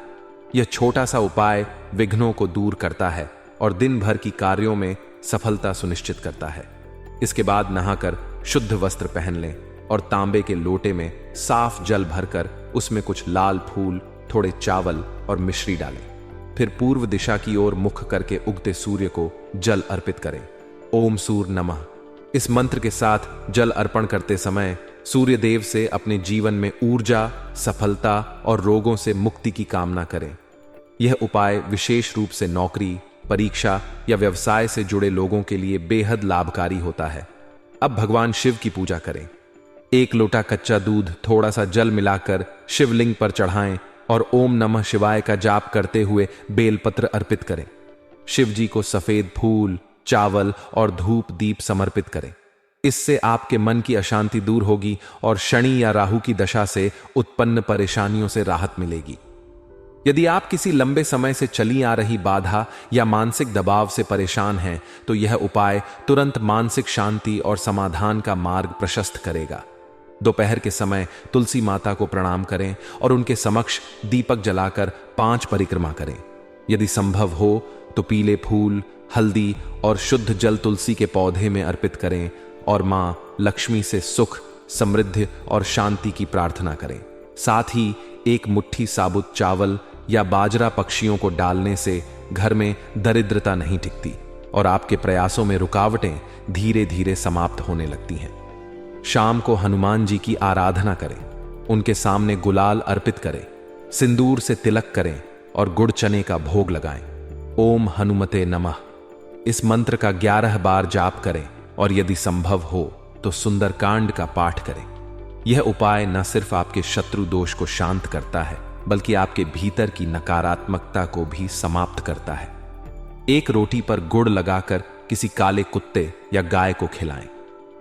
S1: यह छोटा सा उपाय विघ्नों को दूर करता है और दिन भर की कार्यों में सफलता सुनिश्चित करता है। इसके बाद नहाकर शुद्ध वस्त्र पहन लें और तांबे के लोटे में साफ जल भरकर उसमें कुछ लाल फूल, थोड़े चावल और मिश्री डालें। फिर पूर्व दिशा की ओर मुख करके उगते सूर्य को जल अर्पित करें। ओम सूर्य नमः, इस मंत्र के साथ जल अर्पण करते समय सूर्य देव से अपने जीवन में ऊर्जा, सफलता और रोगों से मुक्ति की कामना करें। यह उपाय विशेष रूप से नौकरी, परीक्षा या व्यवसाय से जुड़े लोगों के लिए बेहद लाभकारी होता है। अब भगवान शिव की पूजा करें। 1 लोटा कच्चा दूध, थोड़ा सा जल मिलाकर शिवलिंग पर चढ़ाएं और ओम नमः शिवाय का जाप करते हुए बेलपत्र अर्पित करें। शिव जी को सफेद फूल, चावल और धूप दीप समर्पित करें। इससे आपके मन की अशांति दूर होगी और शनि या राहु की दशा से उत्पन्न परेशानियों से राहत मिलेगी। यदि आप किसी लंबे समय से चली आ रही बाधा या मानसिक दबाव से परेशान हैं, तो यह उपाय तुरंत मानसिक शांति और समाधान का मार्ग प्रशस्त करेगा। दोपहर के समय तुलसी माता को प्रणाम करें और उनके समक्ष दीपक जलाकर 5 परिक्रमा करें। यदि संभव हो तो पीले फूल, हल्दी और शुद्ध जल तुलसी के पौधे में अर्पित करें और मां लक्ष्मी से सुख, समृद्धि और शांति की प्रार्थना करें। साथ ही एक मुट्ठी साबुत चावल या बाजरा पक्षियों को डालने से घर में दरिद्रता नहीं टिकती और आपके प्रयासों में रुकावटें धीरे धीरे समाप्त होने लगती हैं। शाम को हनुमान जी की आराधना करें, उनके सामने गुलाल अर्पित करें, सिंदूर से तिलक करें और गुड़ चने का भोग लगाएं। ओम हनुमते नमः इस मंत्र का 11 बार जाप करें और यदि संभव हो तो सुंदरकांड का पाठ करें। यह उपाय न सिर्फ आपके शत्रु दोष को शांत करता है बल्कि आपके भीतर की नकारात्मकता को भी समाप्त करता है। एक रोटी पर गुड़ लगाकर किसी काले कुत्ते या गाय को खिलाएं।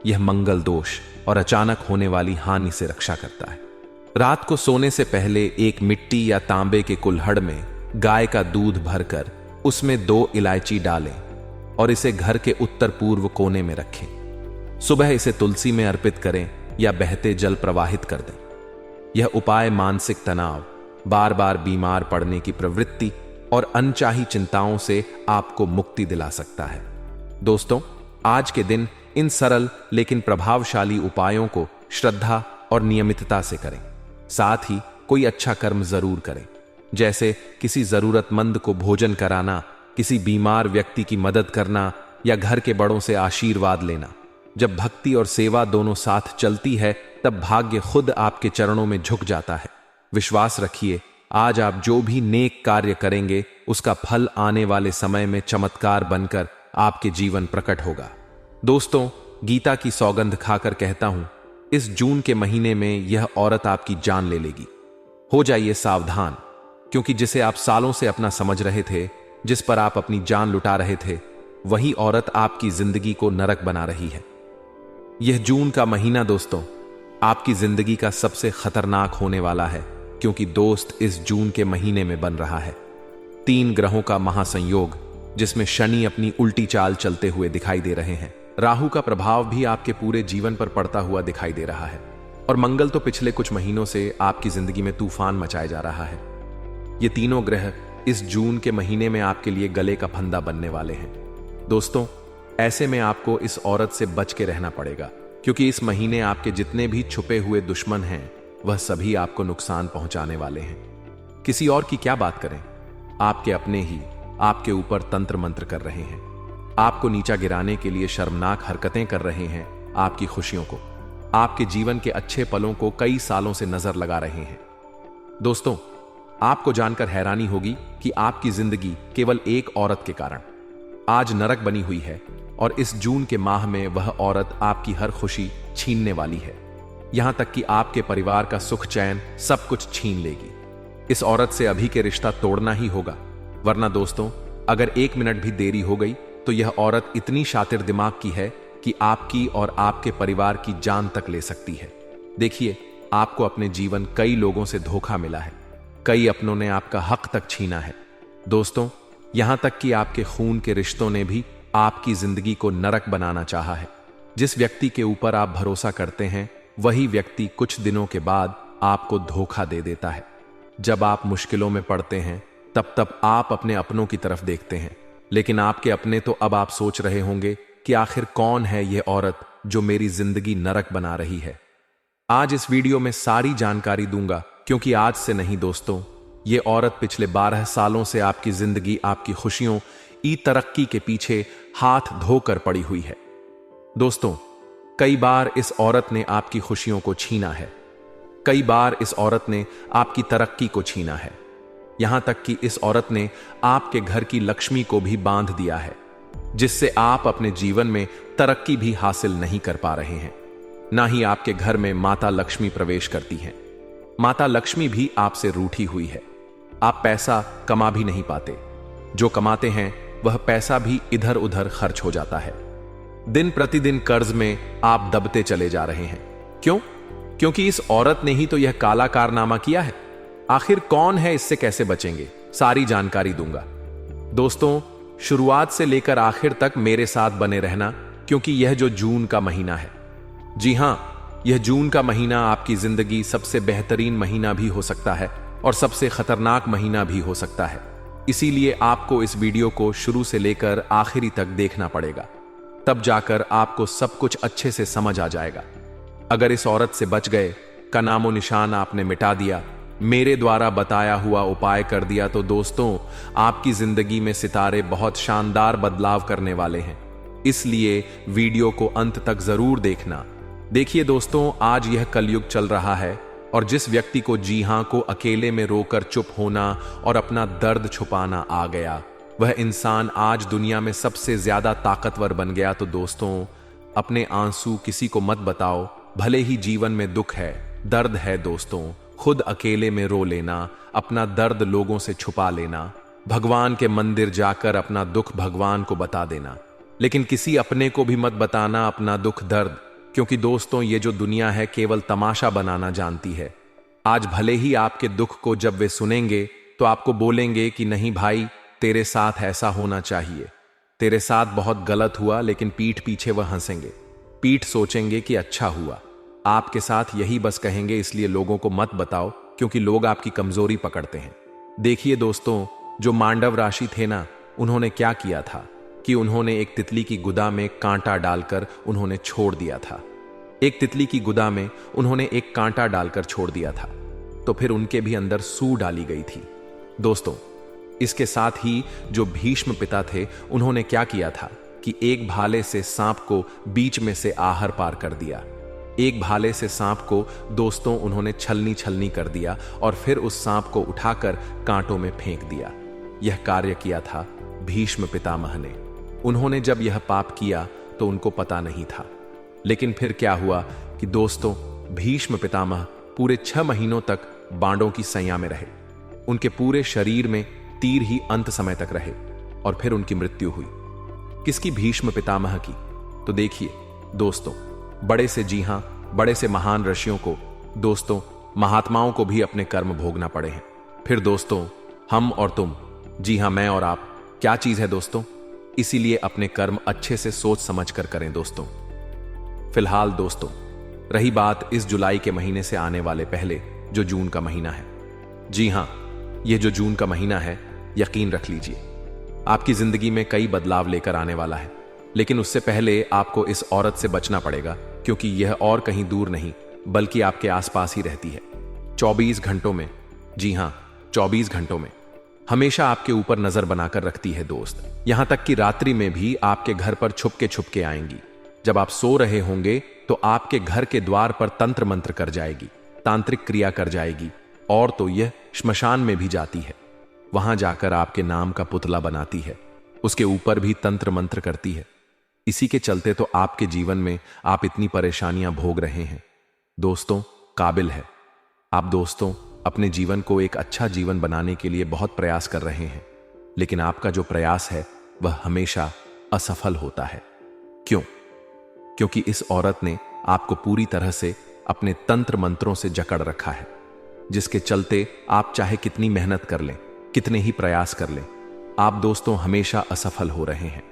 S1: यह मंगल दोष और अचानक होने वाली हानि से रक्षा करता है। रात को सोने से पहले एक मिट्टी या तांबे के कुल्हड़ में गाय का दूध भरकर उसमें 2 इलायची डालें और इसे घर के उत्तर पूर्व कोने में रखें। सुबह इसे तुलसी में अर्पित करें या बहते जल प्रवाहित कर दें। यह उपाय मानसिक तनाव, बार बार बीमार पड़ने की प्रवृत्ति और अनचाही चिंताओं से आपको मुक्ति दिला सकता है। दोस्तों, आज के दिन इन सरल लेकिन प्रभावशाली उपायों को श्रद्धा और नियमितता से करें। साथ ही कोई अच्छा कर्म जरूर करें, जैसे किसी जरूरतमंद को भोजन कराना, किसी बीमार व्यक्ति की मदद करना या घर के बड़ों से आशीर्वाद लेना। जब भक्ति और सेवा दोनों साथ चलती है तब भाग्य खुद आपके चरणों में झुक जाता है। विश्वास रखिए, आज आप जो भी नेक कार्य करेंगे उसका फल आने वाले समय में चमत्कार बनकर आपके जीवन प्रकट होगा। दोस्तों, गीता की सौगंध खाकर कहता हूं, इस जून के महीने में यह औरत आपकी जान ले लेगी। हो जाइए सावधान, क्योंकि जिसे आप सालों से अपना समझ रहे थे, जिस पर आप अपनी जान लुटा रहे थे, वही औरत आपकी जिंदगी को नरक बना रही है। यह जून का महीना दोस्तों आपकी जिंदगी का सबसे खतरनाक होने वाला है, क्योंकि दोस्त इस जून के महीने में बन रहा है 3 ग्रहों का महासंयोग, जिसमें शनि अपनी उल्टी चाल चलते हुए दिखाई दे रहे हैं। राहु का प्रभाव भी आपके पूरे जीवन पर पड़ता हुआ दिखाई दे रहा है और मंगल तो पिछले कुछ महीनों से आपकी जिंदगी में तूफान मचाया जा रहा है। ये तीनों ग्रह इस जून के महीने में आपके लिए गले का फंदा बनने वाले हैं। दोस्तों, ऐसे में आपको इस औरत से बच के रहना पड़ेगा, क्योंकि इस महीने आपके जितने भी छुपे हुए दुश्मन हैं वह सभी आपको नुकसान पहुंचाने वाले हैं। किसी और की क्या बात करें, आपके अपने ही आपके ऊपर तंत्र मंत्र कर रहे हैं, आपको नीचा गिराने के लिए शर्मनाक हरकतें कर रहे हैं। आपकी खुशियों को, आपके जीवन के अच्छे पलों को कई सालों से नजर लगा रहे हैं। दोस्तों, आपको जानकर हैरानी होगी कि आपकी जिंदगी केवल एक औरत के कारण आज नरक बनी हुई है और इस जून के माह में वह औरत आपकी हर खुशी छीनने वाली है। यहां तक कि आपके परिवार का सुख चैन सब कुछ छीन लेगी। इस औरत से अभी के रिश्ता तोड़ना ही होगा, वरना दोस्तों अगर 1 मिनट भी देरी हो गई तो यह औरत इतनी शातिर दिमाग की है कि आपकी और आपके परिवार की जान तक ले सकती है। देखिए, आपको अपने जीवन कई लोगों से धोखा मिला है, कई अपनों ने आपका हक तक छीना है। दोस्तों, यहां तक कि आपके खून के रिश्तों ने भी आपकी जिंदगी को नरक बनाना चाहा है। जिस व्यक्ति के ऊपर आप भरोसा करते हैं वही व्यक्ति कुछ दिनों के बाद आपको धोखा दे देता है। जब आप मुश्किलों में पड़ते हैं तब आप अपने अपनों की तरफ देखते हैं, लेकिन आपके अपने तो अब आप सोच रहे होंगे कि आखिर कौन है यह औरत जो मेरी जिंदगी नरक बना रही है। आज इस वीडियो में सारी जानकारी दूंगा, क्योंकि आज से नहीं दोस्तों, ये औरत पिछले 12 सालों से आपकी जिंदगी, आपकी खुशियों की तरक्की के पीछे हाथ धोकर पड़ी हुई है। दोस्तों, कई बार इस औरत ने आपकी खुशियों को छीना है, कई बार इस औरत ने आपकी तरक्की को छीना है, यहां तक कि इस औरत ने आपके घर की लक्ष्मी को भी बांध दिया है, जिससे आप अपने जीवन में तरक्की भी हासिल नहीं कर पा रहे हैं। ना ही आपके घर में माता लक्ष्मी प्रवेश करती हैं। माता लक्ष्मी भी आपसे रूठी हुई है। आप पैसा कमा भी नहीं पाते, जो कमाते हैं वह पैसा भी इधर उधर खर्च हो जाता है। दिन प्रतिदिन कर्ज में आप दबते चले जा रहे हैं। क्यों? क्योंकि इस औरत ने ही तो यह काला कारनामा किया है। आखिर कौन है, इससे कैसे बचेंगे, सारी जानकारी दूंगा। दोस्तों, शुरुआत से लेकर आखिर तक मेरे साथ बने रहना, क्योंकि यह जो जून का महीना है, जी हां, यह जून का महीना आपकी जिंदगी सबसे बेहतरीन महीना भी हो सकता है और सबसे खतरनाक महीना भी हो सकता है। इसीलिए आपको इस वीडियो को शुरू से लेकर आखिरी तक देखना पड़ेगा, तब जाकर आपको सब कुछ अच्छे से समझ आ जाएगा। अगर इस औरत से बच गए, का नामो निशान आपने मिटा दिया, मेरे द्वारा बताया हुआ उपाय कर दिया, तो दोस्तों आपकी जिंदगी में सितारे बहुत शानदार बदलाव करने वाले हैं। इसलिए वीडियो को अंत तक जरूर देखना। देखिए दोस्तों, आज यह कलयुग चल रहा है और जिस व्यक्ति को जी हां को अकेले में रोकर चुप होना और अपना दर्द छुपाना आ गया, वह इंसान आज दुनिया में सबसे ज्यादा ताकतवर बन गया। तो दोस्तों, अपने आंसू किसी को मत बताओ, भले ही जीवन में दुख है, दर्द है दोस्तों, खुद अकेले में रो लेना, अपना दर्द लोगों से छुपा लेना, भगवान के मंदिर जाकर अपना दुख भगवान को बता देना, लेकिन किसी अपने को भी मत बताना अपना दुख दर्द, क्योंकि दोस्तों ये जो दुनिया है केवल तमाशा बनाना जानती है। आज भले ही आपके दुख को जब वे सुनेंगे तो आपको बोलेंगे कि नहीं भाई, तेरे साथ ऐसा होना चाहिए, तेरे साथ बहुत गलत हुआ, लेकिन पीठ पीछे वह हंसेंगे, पीठ सोचेंगे कि अच्छा हुआ। आपके साथ यही बस कहेंगे। इसलिए लोगों को मत बताओ, क्योंकि लोग आपकी कमजोरी पकड़ते हैं। देखिए दोस्तों, जो मांडव राशि थे ना, उन्होंने क्या किया था कि उन्होंने एक तितली की गुदा में कांटा डालकर उन्होंने छोड़ दिया था। एक तितली की गुदा में उन्होंने एक कांटा डालकर छोड़ दिया था, तो फिर उनके भी अंदर सू डाली गई थी। दोस्तों, इसके साथ ही जो भीष्म पिता थे, उन्होंने क्या किया था कि एक भाले से सांप को बीच में से आहर पार कर दिया। एक भाले से सांप को दोस्तों उन्होंने छलनी छलनी कर दिया और फिर उस सांप को उठाकर कांटों में फेंक दिया। यह कार्य किया था भीष्म पितामह ने। उन्होंने जब यह पाप किया तो उनको पता नहीं था, लेकिन फिर क्या हुआ कि दोस्तों भीष्म पितामह पूरे 6 महीनों तक बांडों की सैया में रहे। उनके पूरे शरीर में तीर ही अंत समय तक रहे और फिर उनकी मृत्यु हुई। किसकी? भीष्म पितामह की। तो देखिए दोस्तों, बड़े से, जी हां, बड़े से महान ऋषियों को, दोस्तों महात्माओं को भी अपने कर्म भोगना पड़े हैं। फिर दोस्तों हम और तुम, जी हां मैं और आप, क्या चीज है दोस्तों? इसीलिए अपने कर्म अच्छे से सोच समझ कर करें दोस्तों। फिलहाल दोस्तों रही बात इस जुलाई के महीने से आने वाले पहले जो जून का महीना है। जी हां, यह जो जून का महीना है, यकीन रख लीजिए आपकी जिंदगी में कई बदलाव लेकर आने वाला है। लेकिन उससे पहले आपको इस औरत से बचना पड़ेगा, क्योंकि यह और कहीं दूर नहीं बल्कि आपके आसपास ही रहती है। 24 घंटों में, जी हां 24 घंटों में हमेशा आपके ऊपर नजर बनाकर रखती है दोस्त। यहां तक कि रात्रि में भी आपके घर पर छुप के आएंगी। जब आप सो रहे होंगे तो आपके घर के द्वार पर तंत्र मंत्र कर जाएगी, तांत्रिक क्रिया कर जाएगी, और तो यह श्मशान में भी जाती है। वहां जाकर आपके नाम का पुतला बनाती है, उसके ऊपर भी तंत्र मंत्र करती है। इसी के चलते तो आपके जीवन में आप इतनी परेशानियां भोग रहे हैं। दोस्तों काबिल है आप, दोस्तों अपने जीवन को एक अच्छा जीवन बनाने के लिए बहुत प्रयास कर रहे हैं, लेकिन आपका जो प्रयास है वह हमेशा असफल होता है। क्यों? क्योंकि इस औरत ने आपको पूरी तरह से अपने तंत्र मंत्रों से जकड़ रखा है, जिसके चलते आप चाहे कितनी मेहनत कर लें, कितने ही प्रयास कर लें, आप दोस्तों हमेशा असफल हो रहे हैं।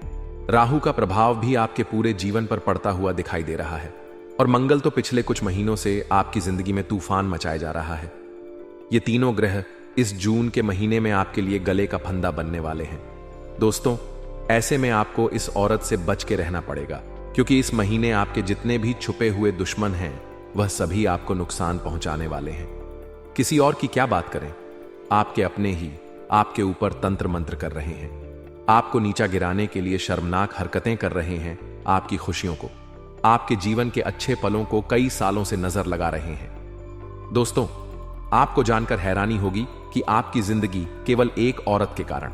S1: राहु का प्रभाव भी आपके पूरे जीवन पर पड़ता हुआ दिखाई दे रहा है, और मंगल तो पिछले कुछ महीनों से आपकी जिंदगी में तूफान मचाए जा रहा है। ये तीनों ग्रह इस जून के महीने में आपके लिए गले का फंदा बनने वाले हैं। दोस्तों ऐसे में आपको इस औरत से बच के रहना पड़ेगा, क्योंकि इस महीने आपके जितने भी छुपे हुए दुश्मन हैं वह सभी आपको नुकसान पहुंचाने वाले हैं। किसी और की क्या बात करें, आपके अपने ही आपके ऊपर तंत्र मंत्र कर रहे हैं, आपको नीचा गिराने के लिए शर्मनाक हरकतें कर रहे हैं। आपकी खुशियों को, आपके जीवन के अच्छे पलों को कई सालों से नजर लगा रहे हैं। दोस्तों आपको जानकर हैरानी होगी कि आपकी जिंदगी केवल एक औरत के कारण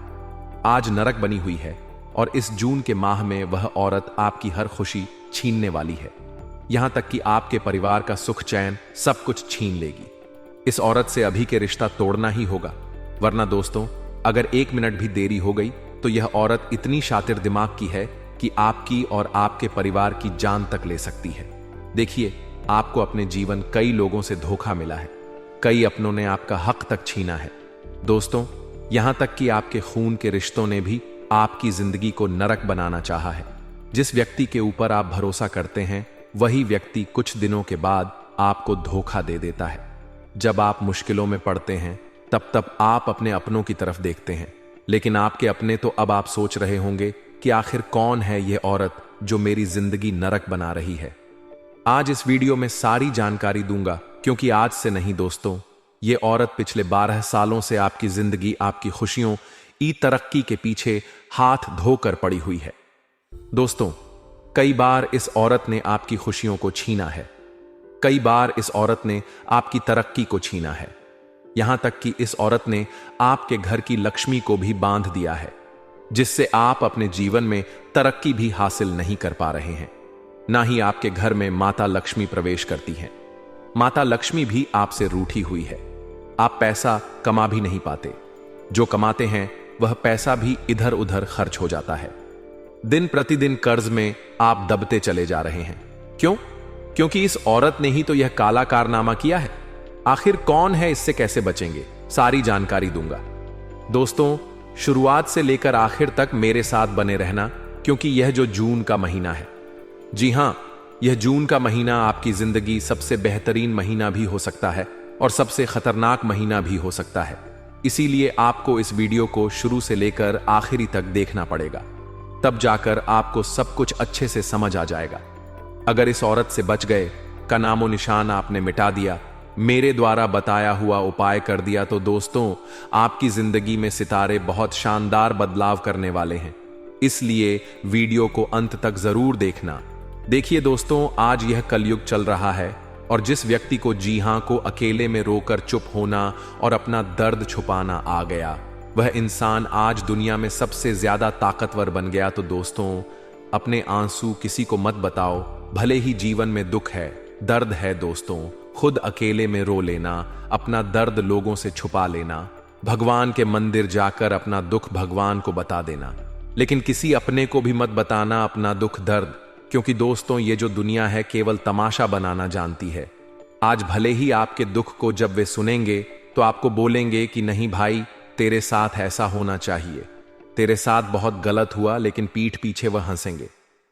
S1: आज नरक बनी हुई है, और इस जून के माह में वह औरत आपकी हर खुशी छीनने वाली है। यहां तक कि आपके परिवार का सुख चैन सब कुछ छीन लेगी। इस औरत से अभी के रिश्ता तोड़ना ही होगा, वरना दोस्तों अगर 1 मिनट भी देरी हो गई तो यह औरत इतनी शातिर दिमाग की है कि आपकी और आपके परिवार की जान तक ले सकती है। देखिए आपको अपने जीवन कई लोगों से धोखा मिला है, कई अपनों ने आपका हक तक छीना है। दोस्तों यहां तक कि आपके खून के रिश्तों ने भी आपकी जिंदगी को नरक बनाना चाहा है। जिस व्यक्ति के ऊपर आप भरोसा करते हैं वही व्यक्ति कुछ दिनों के बाद आपको धोखा दे देता है। जब आप मुश्किलों में पड़ते हैं तब आप अपने अपनों की तरफ देखते हैं, लेकिन आपके अपने तो अब आप सोच रहे होंगे कि आखिर कौन है यह औरत जो मेरी जिंदगी नरक बना रही है। आज इस वीडियो में सारी जानकारी दूंगा, क्योंकि आज से नहीं दोस्तों, ये औरत पिछले 12 सालों से आपकी जिंदगी, आपकी खुशियों ई तरक्की के पीछे हाथ धोकर पड़ी हुई है। दोस्तों, कई बार इस औरत ने आपकी खुशियों को छीना है, कई बार इस औरत ने आपकी तरक्की को छीना है, यहां तक कि इस औरत ने आपके घर की लक्ष्मी को भी बांध दिया है, जिससे आप अपने जीवन में तरक्की भी हासिल नहीं कर पा रहे हैं। ना ही आपके घर में माता लक्ष्मी प्रवेश करती हैं। माता लक्ष्मी भी आपसे रूठी हुई है। आप पैसा कमा भी नहीं पाते, जो कमाते हैं वह पैसा भी इधर उधर खर्च हो जाता है। दिन प्रतिदिन कर्ज में आप दबते चले जा रहे हैं। क्यों? क्योंकि इस औरत ने ही तो यह काला कारनामा किया है। आखिर कौन है, इससे कैसे बचेंगे, सारी जानकारी दूंगा। दोस्तों, शुरुआत से लेकर आखिर तक मेरे साथ बने रहना, क्योंकि यह जो जून का महीना है, जी हां, यह जून का महीना आपकी जिंदगी सबसे बेहतरीन महीना भी हो सकता है और सबसे खतरनाक महीना भी हो सकता है। इसीलिए आपको इस वीडियो को शुरू से लेकर आखिरी तक देखना पड़ेगा, तब जाकर आपको सब कुछ अच्छे से समझ आ जाएगा। अगर इस औरत से बच गए, का नामो निशान आपने मिटा दिया, मेरे द्वारा बताया हुआ उपाय कर दिया, तो दोस्तों, आपकी जिंदगी में सितारे बहुत शानदार बदलाव करने वाले हैं। इसलिए वीडियो को अंत तक जरूर देखना। देखिए दोस्तों, आज यह कलयुग चल रहा है और जिस व्यक्ति को जी हां को अकेले में रोकर चुप होना और अपना दर्द छुपाना आ गया, वह इंसान आज दुनिया में सबसे ज्यादा ताकतवर बन गया। तो दोस्तों, अपने आंसू किसी को मत बताओ, भले ही जीवन में दुख है, दर्द है दोस्तों, खुद अकेले में रो लेना, अपना दर्द लोगों से छुपा लेना, भगवान के मंदिर जाकर अपना दुख भगवान को बता देना, लेकिन किसी अपने को भी मत बताना अपना दुख दर्द, क्योंकि दोस्तों, ये जो दुनिया है केवल तमाशा बनाना जानती है। आज भले ही आपके दुख को जब वे सुनेंगे तो आपको बोलेंगे कि नहीं भाई, तेरे साथ ऐसा होना चाहिए, तेरे साथ बहुत गलत हुआ, लेकिन पीठ पीछे वह हंसेंगे,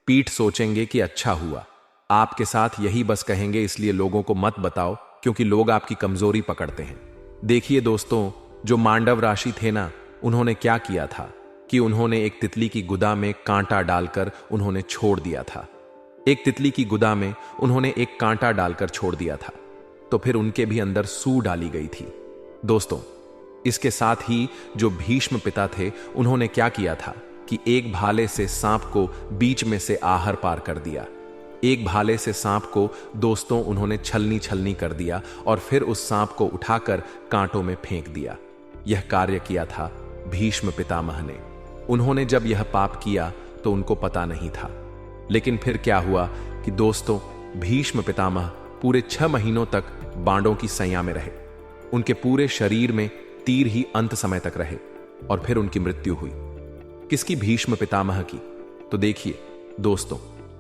S1: पीठ सोचेंगे कि अच्छा हुआ। आपके साथ यही बस कहेंगे, इसलिए लोगों को मत बताओ, क्योंकि लोग आपकी कमजोरी पकड़ते हैं। देखिए दोस्तों, जो मांडव राशि थे ना, उन्होंने क्या किया था कि उन्होंने एक तितली की गुदा में कांटा डालकर उन्होंने छोड़ दिया था। एक तितली की गुदा में उन्होंने एक कांटा डालकर छोड़ दिया था, तो फिर उनके भी अंदर सू डाली गई थी। दोस्तों, इसके साथ ही जो भीष्म पिता थे, उन्होंने क्या किया था कि एक भाले से सांप को बीच में से आहर पार कर दिया। एक भाले से सांप को दोस्तों उन्होंने छलनी कर दिया और फिर उस सांप को उठाकर कांटों में फेंक दिया। यह कार्य किया था भीष्म पितामह ने। उन्होंने जब यह पाप किया तो उनको पता नहीं था, लेकिन फिर क्या हुआ कि दोस्तों, भीष्म पितामह पूरे 6 महीनों तक बांडों की सैया में रहे। उनके पूरे शरीर में तीर ही अंत समय तक रहे और फिर उनकी मृत्यु हुई। किसकी? भीष्म पितामह की। तो देखिए दोस्तों,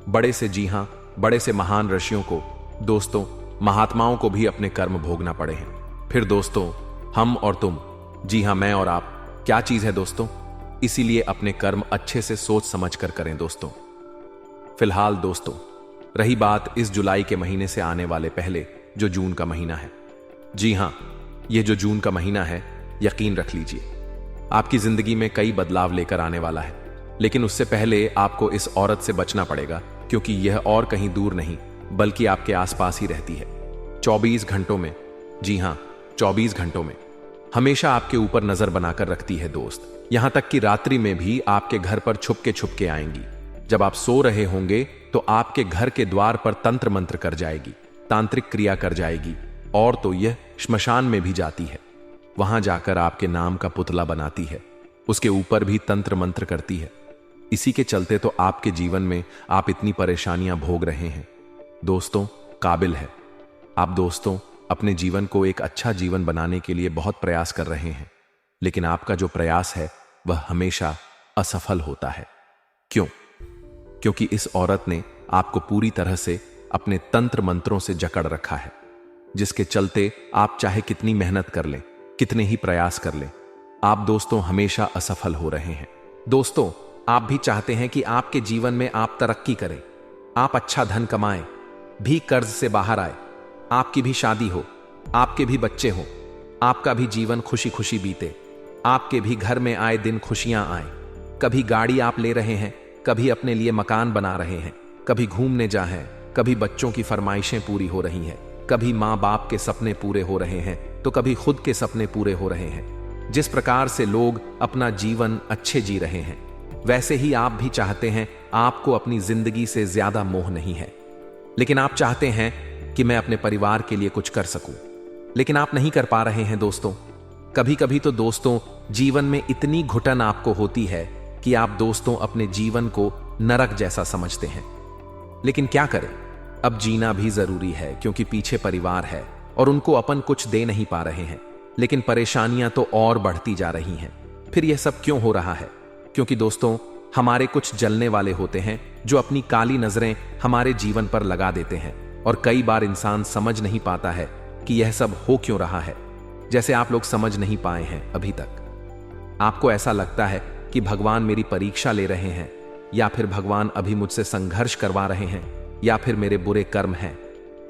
S1: बड़े से, जी हां, बड़े से महान ऋषियों को, दोस्तों, महात्माओं को भी अपने कर्म भोगना पड़े हैं। फिर दोस्तों, हम और तुम, जी हां, मैं और आप, क्या चीज है दोस्तों? इसीलिए अपने कर्म अच्छे से सोच समझ कर करें दोस्तों। फिलहाल दोस्तों, रही बात इस जुलाई के महीने से आने वाले पहले जो जून का महीना है, जी हां, यह जो जून का महीना है, यकीन रख लीजिए आपकी जिंदगी में कई बदलाव लेकर आने वाला है। लेकिन उससे पहले आपको इस औरत से बचना पड़ेगा, क्योंकि यह और कहीं दूर नहीं बल्कि आपके आसपास ही रहती है। 24 घंटों में, जी हां, 24 घंटों में हमेशा आपके ऊपर नजर बनाकर रखती है दोस्त। यहां तक कि रात्रि में भी आपके घर पर छुपके आएंगी। जब आप सो रहे होंगे तो आपके घर के द्वार पर तंत्र मंत्र कर जाएगी, तांत्रिक क्रिया कर जाएगी, और तो यह श्मशान में भी जाती है। वहां जाकर आपके नाम का पुतला बनाती है, उसके ऊपर भी तंत्र मंत्र करती है। इसी के चलते तो आपके जीवन में आप इतनी परेशानियां भोग रहे हैं। दोस्तों, काबिल है आप दोस्तों अपने जीवन को एक अच्छा जीवन बनाने के लिए बहुत प्रयास कर रहे हैं, लेकिन आपका जो प्रयास है वह हमेशा असफल होता है। क्यों? क्योंकि इस औरत ने आपको पूरी तरह से अपने तंत्र मंत्रों से जकड़ रखा है, जिसके चलते आप चाहे कितनी मेहनत कर लें, कितने ही प्रयास कर लें, आप दोस्तों हमेशा असफल हो रहे हैं। दोस्तों, आप भी चाहते हैं कि आपके जीवन में आप तरक्की करें, आप अच्छा धन कमाएं, भी कर्ज से बाहर आए, आपकी भी शादी हो, आपके भी बच्चे हों, आपका भी जीवन खुशी खुशी बीते, आपके भी घर में आए दिन खुशियां आए। कभी गाड़ी आप ले रहे हैं, कभी अपने लिए मकान बना रहे हैं, कभी घूमने जा हैं, कभी बच्चों की फरमाइशें पूरी हो रही हैं, कभी माँ बाप के सपने पूरे हो रहे हैं, तो कभी खुद के सपने पूरे हो रहे हैं। जिस प्रकार से लोग अपना जीवन अच्छे जी रहे हैं, वैसे ही आप भी चाहते हैं। आपको अपनी जिंदगी से ज्यादा मोह नहीं है, लेकिन आप चाहते हैं कि मैं अपने परिवार के लिए कुछ कर सकूं, लेकिन आप नहीं कर पा रहे हैं दोस्तों। कभी कभी तो दोस्तों जीवन में इतनी घुटन आपको होती है कि आप दोस्तों अपने जीवन को नरक जैसा समझते हैं। लेकिन क्या करें, अब जीना भी जरूरी है, क्योंकि पीछे परिवार है और उनको अपन कुछ दे नहीं पा रहे हैं। लेकिन परेशानियां तो और बढ़ती जा रही हैं। फिर यह सब क्यों हो रहा है? क्योंकि दोस्तों हमारे कुछ जलने वाले होते हैं जो अपनी काली नजरें हमारे जीवन पर लगा देते हैं, और कई बार इंसान समझ नहीं पाता है कि यह सब हो क्यों रहा है। जैसे आप लोग समझ नहीं पाए हैं अभी तक। आपको ऐसा लगता है कि भगवान मेरी परीक्षा ले रहे हैं, या फिर भगवान अभी मुझसे संघर्ष करवा रहे हैं, या फिर मेरे बुरे कर्म हैं।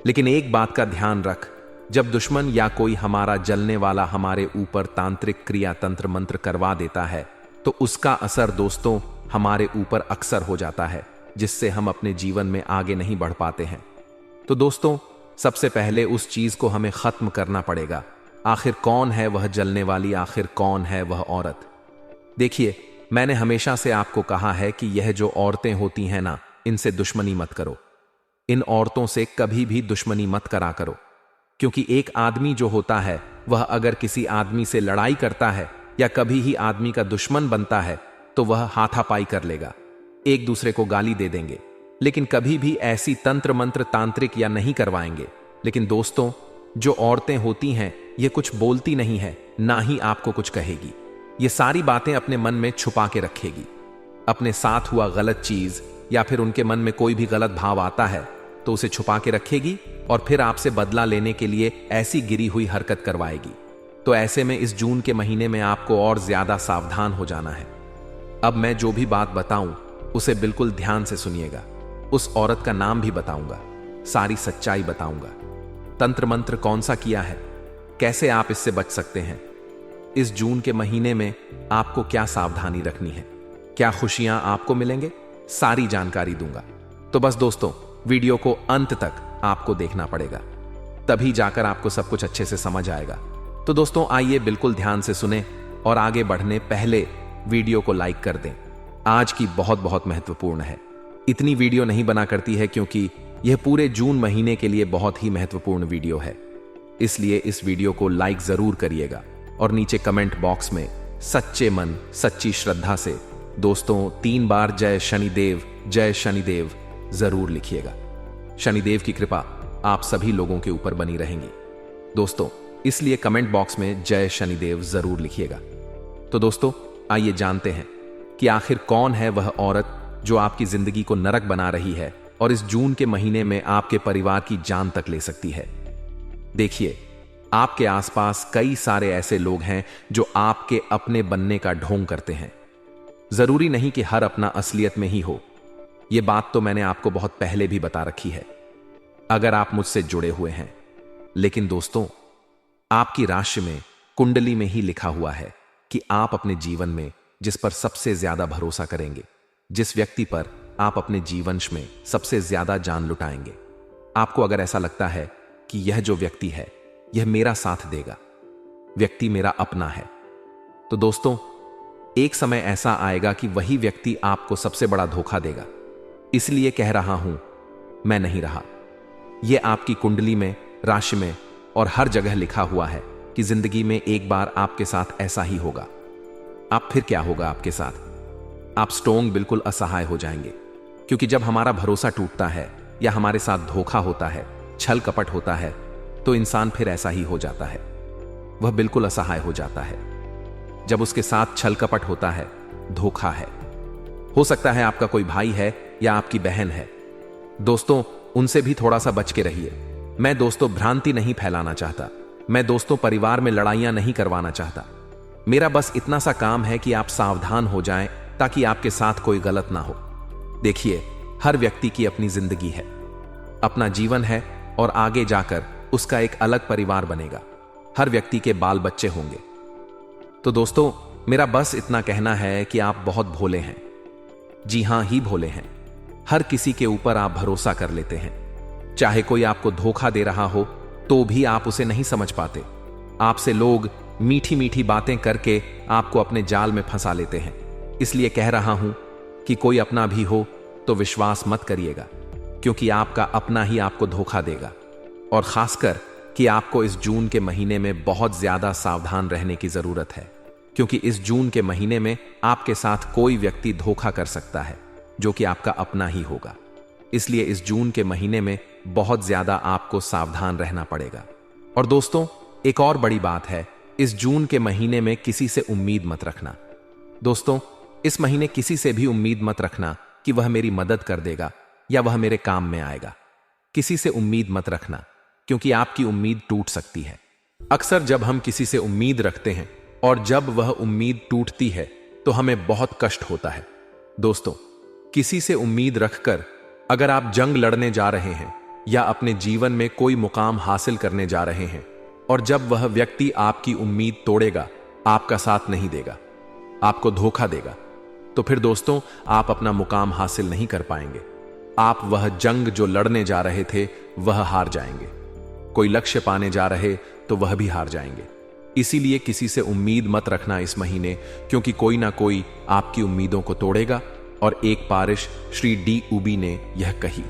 S1: लेकिन एक बात का ध्यान रख, जब दुश्मन या कोई हमारा जलने वाला हमारे ऊपर तांत्रिक क्रिया तंत्र मंत्र करवा देता है, तो उसका असर दोस्तों हमारे ऊपर अक्सर हो जाता है, जिससे हम अपने जीवन में आगे नहीं बढ़ पाते हैं। तो दोस्तों सबसे पहले उस चीज को हमें खत्म करना पड़ेगा। आखिर कौन है वह जलने वाली, आखिर कौन है वह औरत? देखिए, मैंने हमेशा से आपको कहा है कि यह जो औरतें होती हैं ना, इनसे दुश्मनी मत करो। इन औरतों से कभी भी दुश्मनी मत करा करो, क्योंकि एक आदमी जो होता है वह अगर किसी आदमी से लड़ाई करता है या कभी ही आदमी का दुश्मन बनता है, तो वह हाथापाई कर लेगा, एक दूसरे को गाली दे देंगे, लेकिन कभी भी ऐसी तंत्र मंत्र तांत्रिक या नहीं करवाएंगे। लेकिन दोस्तों जो औरतें होती हैं ये कुछ बोलती नहीं है, ना ही आपको कुछ कहेगी। ये सारी बातें अपने मन में छुपा के रखेगी। अपने साथ हुआ गलत चीज या फिर उनके मन में कोई भी गलत भाव आता है तो उसे छुपा के रखेगी, और फिर आपसे बदला लेने के लिए ऐसी गिरी हुई हरकत करवाएगी। तो ऐसे में इस जून के महीने में आपको और ज्यादा सावधान हो जाना है। अब मैं जो भी बात बताऊं उसे बिल्कुल ध्यान से सुनिएगा। उस औरत का नाम भी बताऊंगा, सारी सच्चाई बताऊंगा। तंत्र मंत्र कौन सा किया है, कैसे आप इससे बच सकते हैं, इस जून के महीने में आपको क्या सावधानी रखनी है, क्या खुशियां आपको मिलेंगे, सारी जानकारी दूंगा। तो बस दोस्तों वीडियो को अंत तक आपको देखना पड़ेगा, तभी जाकर आपको सब कुछ अच्छे से समझ आएगा। तो दोस्तों आइए बिल्कुल ध्यान से सुने, और आगे बढ़ने पहले वीडियो को लाइक कर दें। आज की बहुत बहुत महत्वपूर्ण है। इतनी वीडियो नहीं बना करती है क्योंकि यह पूरे जून महीने के लिए बहुत ही महत्वपूर्ण वीडियो है, इसलिए इस वीडियो को लाइक जरूर करिएगा, और नीचे कमेंट बॉक्स में सच्चे मन सच्ची श्रद्धा से दोस्तों 3 बार जय शनिदेव जरूर लिखिएगा। शनिदेव की कृपा आप सभी लोगों के ऊपर बनी रहेंगी दोस्तों, इसलिए कमेंट बॉक्स में जय शनिदेव जरूर लिखिएगा। तो दोस्तों आइए जानते हैं कि आखिर कौन है वह औरत जो आपकी जिंदगी को नरक बना रही है और इस जून के महीने में आपके परिवार की जान तक ले सकती है। देखिए, आपके आसपास कई सारे ऐसे लोग हैं जो आपके अपने बनने का ढोंग करते हैं। जरूरी नहीं कि हर अपना असलियत में ही हो, यह बात तो मैंने आपको बहुत पहले भी बता रखी है अगर आप मुझसे जुड़े हुए हैं। लेकिन दोस्तों आपकी राशि में, कुंडली में ही लिखा हुआ है कि आप अपने जीवन में जिस पर सबसे ज्यादा भरोसा करेंगे, जिस व्यक्ति पर आप अपने जीवंश में सबसे ज्यादा जान लुटाएंगे, आपको अगर ऐसा लगता है कि यह जो व्यक्ति है यह मेरा साथ देगा, व्यक्ति मेरा अपना है, तो दोस्तों एक समय ऐसा आएगा कि वही व्यक्ति आपको सबसे बड़ा धोखा देगा। इसलिए कह रहा हूं, मैं नहीं रहा। यह आपकी कुंडली में, राशि में और हर जगह लिखा हुआ है कि जिंदगी में एक बार आपके साथ ऐसा ही होगा। अब फिर क्या होगा आपके साथ? आप स्ट्रोंग बिल्कुल असहाय हो जाएंगे, क्योंकि जब हमारा भरोसा टूटता है या हमारे साथ धोखा होता है, छल कपट होता है, तो इंसान फिर ऐसा ही हो जाता है, वह बिल्कुल असहाय हो जाता है। जब उसके साथ छल कपट होता है, धोखा है, हो सकता है आपका कोई भाई है या आपकी बहन है, दोस्तों उनसे भी थोड़ा सा बच के रहिए। मैं दोस्तों भ्रांति नहीं फैलाना चाहता, मैं दोस्तों परिवार में लड़ाइयां नहीं करवाना चाहता। मेरा बस इतना सा काम है कि आप सावधान हो जाएं ताकि आपके साथ कोई गलत ना हो। देखिए, हर व्यक्ति की अपनी जिंदगी है, अपना जीवन है और आगे जाकर उसका एक अलग परिवार बनेगा। हर व्यक्ति के बाल बच्चे होंगे। तो दोस्तों, मेरा बस इतना कहना है कि आप बहुत भोले हैं। जी हां, ही भोले हैं। हर किसी के ऊपर आप भरोसा कर लेते हैं। चाहे कोई आपको धोखा दे रहा हो तो भी आप उसे नहीं समझ पाते। आपसे लोग मीठी मीठी बातें करके आपको अपने जाल में फंसा लेते हैं। इसलिए कह रहा हूं कि कोई अपना भी हो तो विश्वास मत करिएगा, क्योंकि आपका अपना ही आपको धोखा देगा। और खासकर कि आपको इस जून के महीने में बहुत ज्यादा सावधान रहने की जरूरत है, क्योंकि इस जून के महीने में आपके साथ कोई व्यक्ति धोखा कर सकता है जो कि आपका अपना ही होगा। इसलिए इस जून के महीने में बहुत ज्यादा आपको सावधान रहना पड़ेगा। और दोस्तों, एक और बड़ी बात है, इस जून के महीने में किसी से उम्मीद मत रखना। दोस्तों, इस महीने किसी से भी उम्मीद मत रखना कि वह मेरी मदद कर देगा या वह मेरे काम में आएगा। किसी से उम्मीद मत रखना, क्योंकि आपकी उम्मीद टूट सकती है। अक्सर जब हम किसी से उम्मीद रखते हैं और जब वह उम्मीद टूटती है तो हमें बहुत कष्ट होता है। दोस्तों, किसी से उम्मीद रखकर अगर आप जंग लड़ने जा रहे हैं या अपने जीवन में कोई मुकाम हासिल करने जा रहे हैं और जब वह व्यक्ति आपकी उम्मीद तोड़ेगा, आपका साथ नहीं देगा, आपको धोखा देगा, तो फिर दोस्तों आप अपना मुकाम हासिल नहीं कर पाएंगे। आप वह जंग जो लड़ने जा रहे थे वह हार जाएंगे। कोई लक्ष्य पाने जा रहे तो वह भी हार जाएंगे। इसीलिए किसी से उम्मीद मत रखना इस महीने, क्योंकि कोई ना कोई आपकी उम्मीदों को तोड़ेगा। और एक पारिश श्री डी उबी ने यह कही।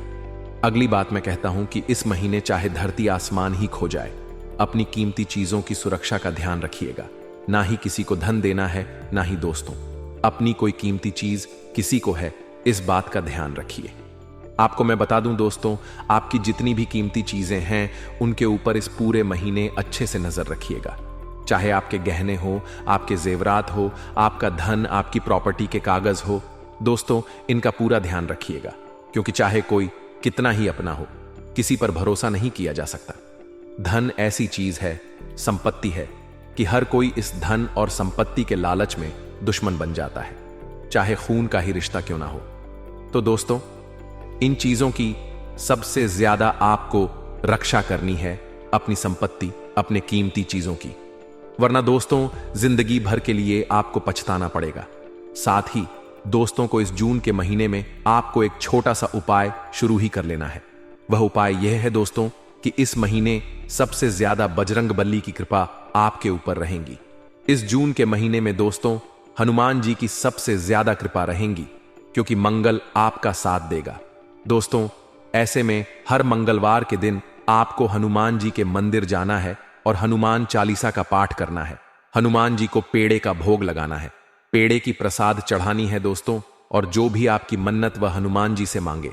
S1: अगली बात मैं कहता हूं कि इस महीने चाहे धरती आसमान ही खो जाए, अपनी कीमती चीजों की सुरक्षा का ध्यान रखिएगा। ना ही किसी को धन देना है, ना ही दोस्तों। अपनी कोई कीमती चीज किसी को है, इस बात का ध्यान रखिए। आपको मैं बता दूं दोस्तों, आपकी जितनी भी कीमती चीजें हैं उनके ऊपर इस पूरे महीने अच्छे से नजर रखिएगा। चाहे आपके गहने हो, आपके जेवरात हो, आपका धन, आपकी प्रॉपर्टी के कागज हो, दोस्तों इनका पूरा ध्यान रखिएगा, क्योंकि चाहे कोई कितना ही अपना हो, किसी पर भरोसा नहीं किया जा सकता। धन ऐसी चीज है, संपत्ति है कि हर कोई इस धन और संपत्ति के लालच में दुश्मन बन जाता है, चाहे खून का ही रिश्ता क्यों ना हो। तो दोस्तों, इन चीजों की सबसे ज्यादा आपको रक्षा करनी है अपनी संपत्ति, अपने कीमती चीजों की, वरना दोस्तों जिंदगी भर के लिए आपको पछताना पड़ेगा। साथ ही दोस्तों को इस जून के महीने में आपको एक छोटा सा उपाय शुरू ही कर लेना है। वह उपाय यह है दोस्तों कि इस महीने सबसे ज्यादा बजरंग बली की कृपा आपके ऊपर रहेगी। इस जून के महीने में दोस्तों हनुमान जी की सबसे ज्यादा कृपा रहेगी, क्योंकि मंगल आपका साथ देगा। दोस्तों, ऐसे में हर मंगलवार के दिन आपको हनुमान जी के मंदिर जाना है और हनुमान चालीसा का पाठ करना है। हनुमान जी को पेड़े का भोग लगाना है, पेड़े की प्रसाद चढ़ानी है दोस्तों, और जो भी आपकी मन्नत वह हनुमान जी से मांगे।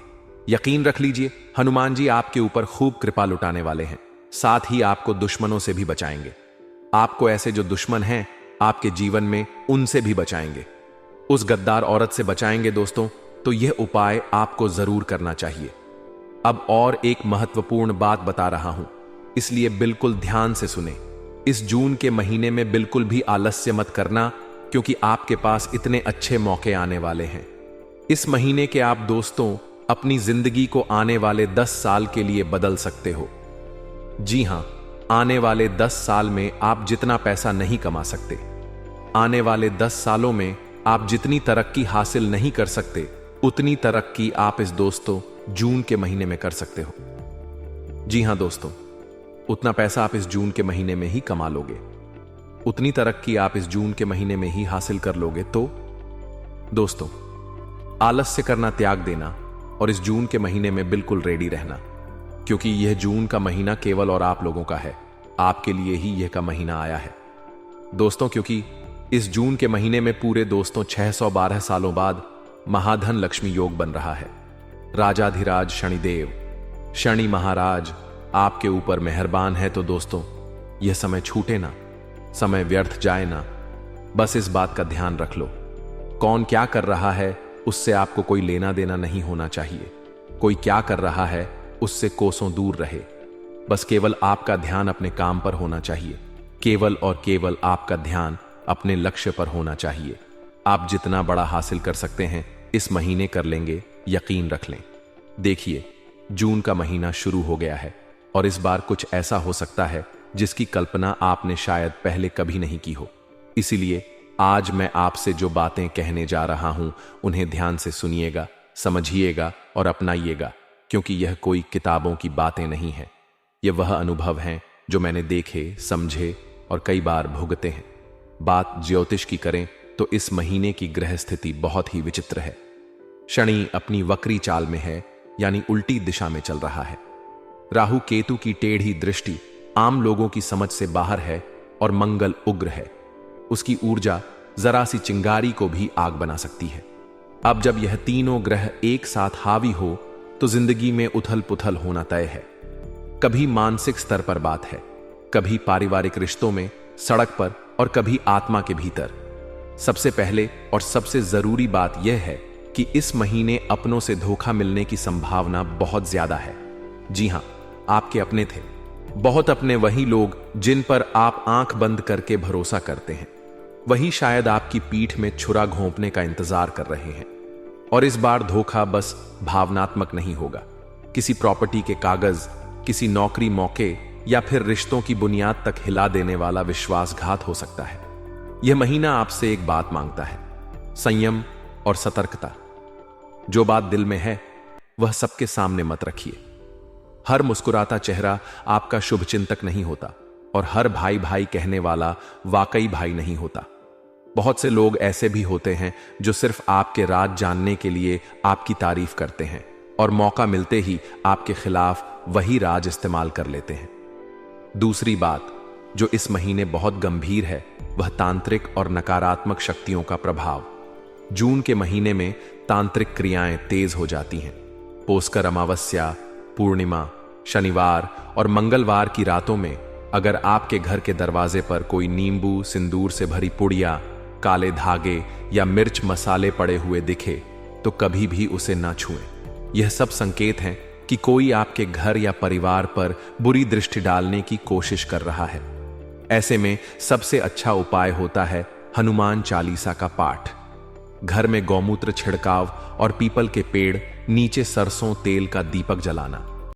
S1: यकीन रख लीजिए, हनुमान जी आपके ऊपर खूब कृपा लुटाने वाले हैं। साथ ही आपको दुश्मनों से भी बचाएंगे। आपको ऐसे जो दुश्मन हैं आपके जीवन में, उनसे भी बचाएंगे। उस गद्दार औरत से बचाएंगे दोस्तों। तो यह उपाय आपको जरूर करना चाहिए। अब और एक महत्वपूर्ण बात बता रहा हूं, इसलिए बिल्कुल ध्यान से सुने। इस जून के महीने में बिल्कुल भी आलस्य मत करना, क्योंकि आपके पास इतने अच्छे मौके आने वाले हैं। इस महीने के आप दोस्तों अपनी जिंदगी को आने वाले 10 साल के लिए बदल सकते हो। जी हां, आने वाले 10 साल में आप जितना पैसा नहीं कमा सकते, आने वाले 10 सालों में आप जितनी तरक्की हासिल नहीं कर सकते, उतनी तरक्की आप इस दोस्तों जून के महीने में कर सकते हो। जी हां दोस्तों, उतना पैसा आप इस जून के महीने में ही कमा लोगे, उतनी तरक्की आप इस जून के महीने में ही हासिल कर लोगे। तो दोस्तों, आलस्य करना त्याग देना और इस जून के महीने में बिल्कुल रेडी रहना, क्योंकि यह जून का महीना केवल और आप लोगों का है। आपके लिए ही यह का महीना आया है दोस्तों, क्योंकि इस जून के महीने में पूरे दोस्तों 612 सालों बाद महाधन लक्ष्मी योग बन रहा है। राजाधिराज शनिदेव, शनि महाराज आपके ऊपर मेहरबान है। तो दोस्तों, यह समय छूटे ना, समय व्यर्थ जाए ना। बस इस बात का ध्यान रख लो, कौन क्या कर रहा है उससे आपको कोई लेना देना नहीं होना चाहिए। कोई क्या कर रहा है उससे कोसों दूर रहे। बस केवल आपका ध्यान अपने काम पर होना चाहिए, केवल और केवल आपका ध्यान अपने लक्ष्य पर होना चाहिए। आप जितना बड़ा हासिल कर सकते हैं इस महीने कर लेंगे, यकीन रख लें। देखिए, जून का महीना शुरू हो गया है और इस बार कुछ ऐसा हो सकता है जिसकी कल्पना आपने शायद पहले कभी नहीं की हो। इसीलिए आज मैं आपसे जो बातें कहने जा रहा हूं उन्हें ध्यान से सुनिएगा, समझिएगा और अपनाइएगा, क्योंकि यह कोई किताबों की बातें नहीं है। यह वह अनुभव हैं जो मैंने देखे, समझे और कई बार भुगते हैं। बात ज्योतिष की करें तो इस महीने की ग्रह स्थिति बहुत ही विचित्र है। शनि अपनी वक्री चाल में है, यानी उल्टी दिशा में चल रहा है। राहु केतु की टेढ़ी दृष्टि आम लोगों की समझ से बाहर है और मंगल उग्र है। उसकी ऊर्जा जरा सी चिंगारी को भी आग बना सकती है। अब जब यह तीनों ग्रह एक साथ हावी हो तो जिंदगी में उथल पुथल होना तय है। कभी मानसिक स्तर पर बात है, कभी पारिवारिक रिश्तों में, सड़क पर और कभी आत्मा के भीतर। सबसे पहले और सबसे जरूरी बात यह है कि इस महीने अपनों से धोखा मिलने की संभावना बहुत ज्यादा है। जी हां, आपके अपने थे, बहुत अपने, वही लोग जिन पर आप आंख बंद करके भरोसा करते हैं, वही शायद आपकी पीठ में छुरा घोंपने का इंतजार कर रहे हैं। और इस बार धोखा बस भावनात्मक नहीं होगा। किसी प्रॉपर्टी के कागज, किसी नौकरी मौके या फिर रिश्तों की बुनियाद तक हिला देने वाला विश्वासघात हो सकता है। यह महीना आपसे एक बात मांगता है, संयम और सतर्कता। जो बात दिल में है वह सबके सामने मत रखिए। हर मुस्कुराता चेहरा आपका शुभ चिंतक नहीं होता और हर भाई भाई कहने वाला वाकई भाई नहीं होता। बहुत से लोग ऐसे भी होते हैं जो सिर्फ आपके राज जानने के लिए आपकी तारीफ करते हैं और मौका मिलते ही आपके खिलाफ वही राज इस्तेमाल कर लेते हैं। दूसरी बात जो इस महीने बहुत गंभीर है वह तांत्रिक और नकारात्मक शक्तियों का प्रभाव। जून के महीने में तांत्रिक क्रियाएं तेज हो जाती हैं। पोस्कर अमावस्या, पूर्णिमा, शनिवार और मंगलवार की रातों में अगर आपके घर के दरवाजे पर कोई नींबू सिंदूर से भरी पुड़िया, काले धागे या मिर्च मसाले पड़े हुए दिखे तो कभी भी उसे ना छुएं। यह सब संकेत हैं कि कोई आपके घर या परिवार पर बुरी दृष्टि डालने की कोशिश कर रहा है। ऐसे में सबसे अच्छा उपाय होता है हनुमान चालीसा का पाठ। घर में गौमूत्र छिड़काव और पीपल के पेड़ नीचे सरसों तेल का दीपक जलाना।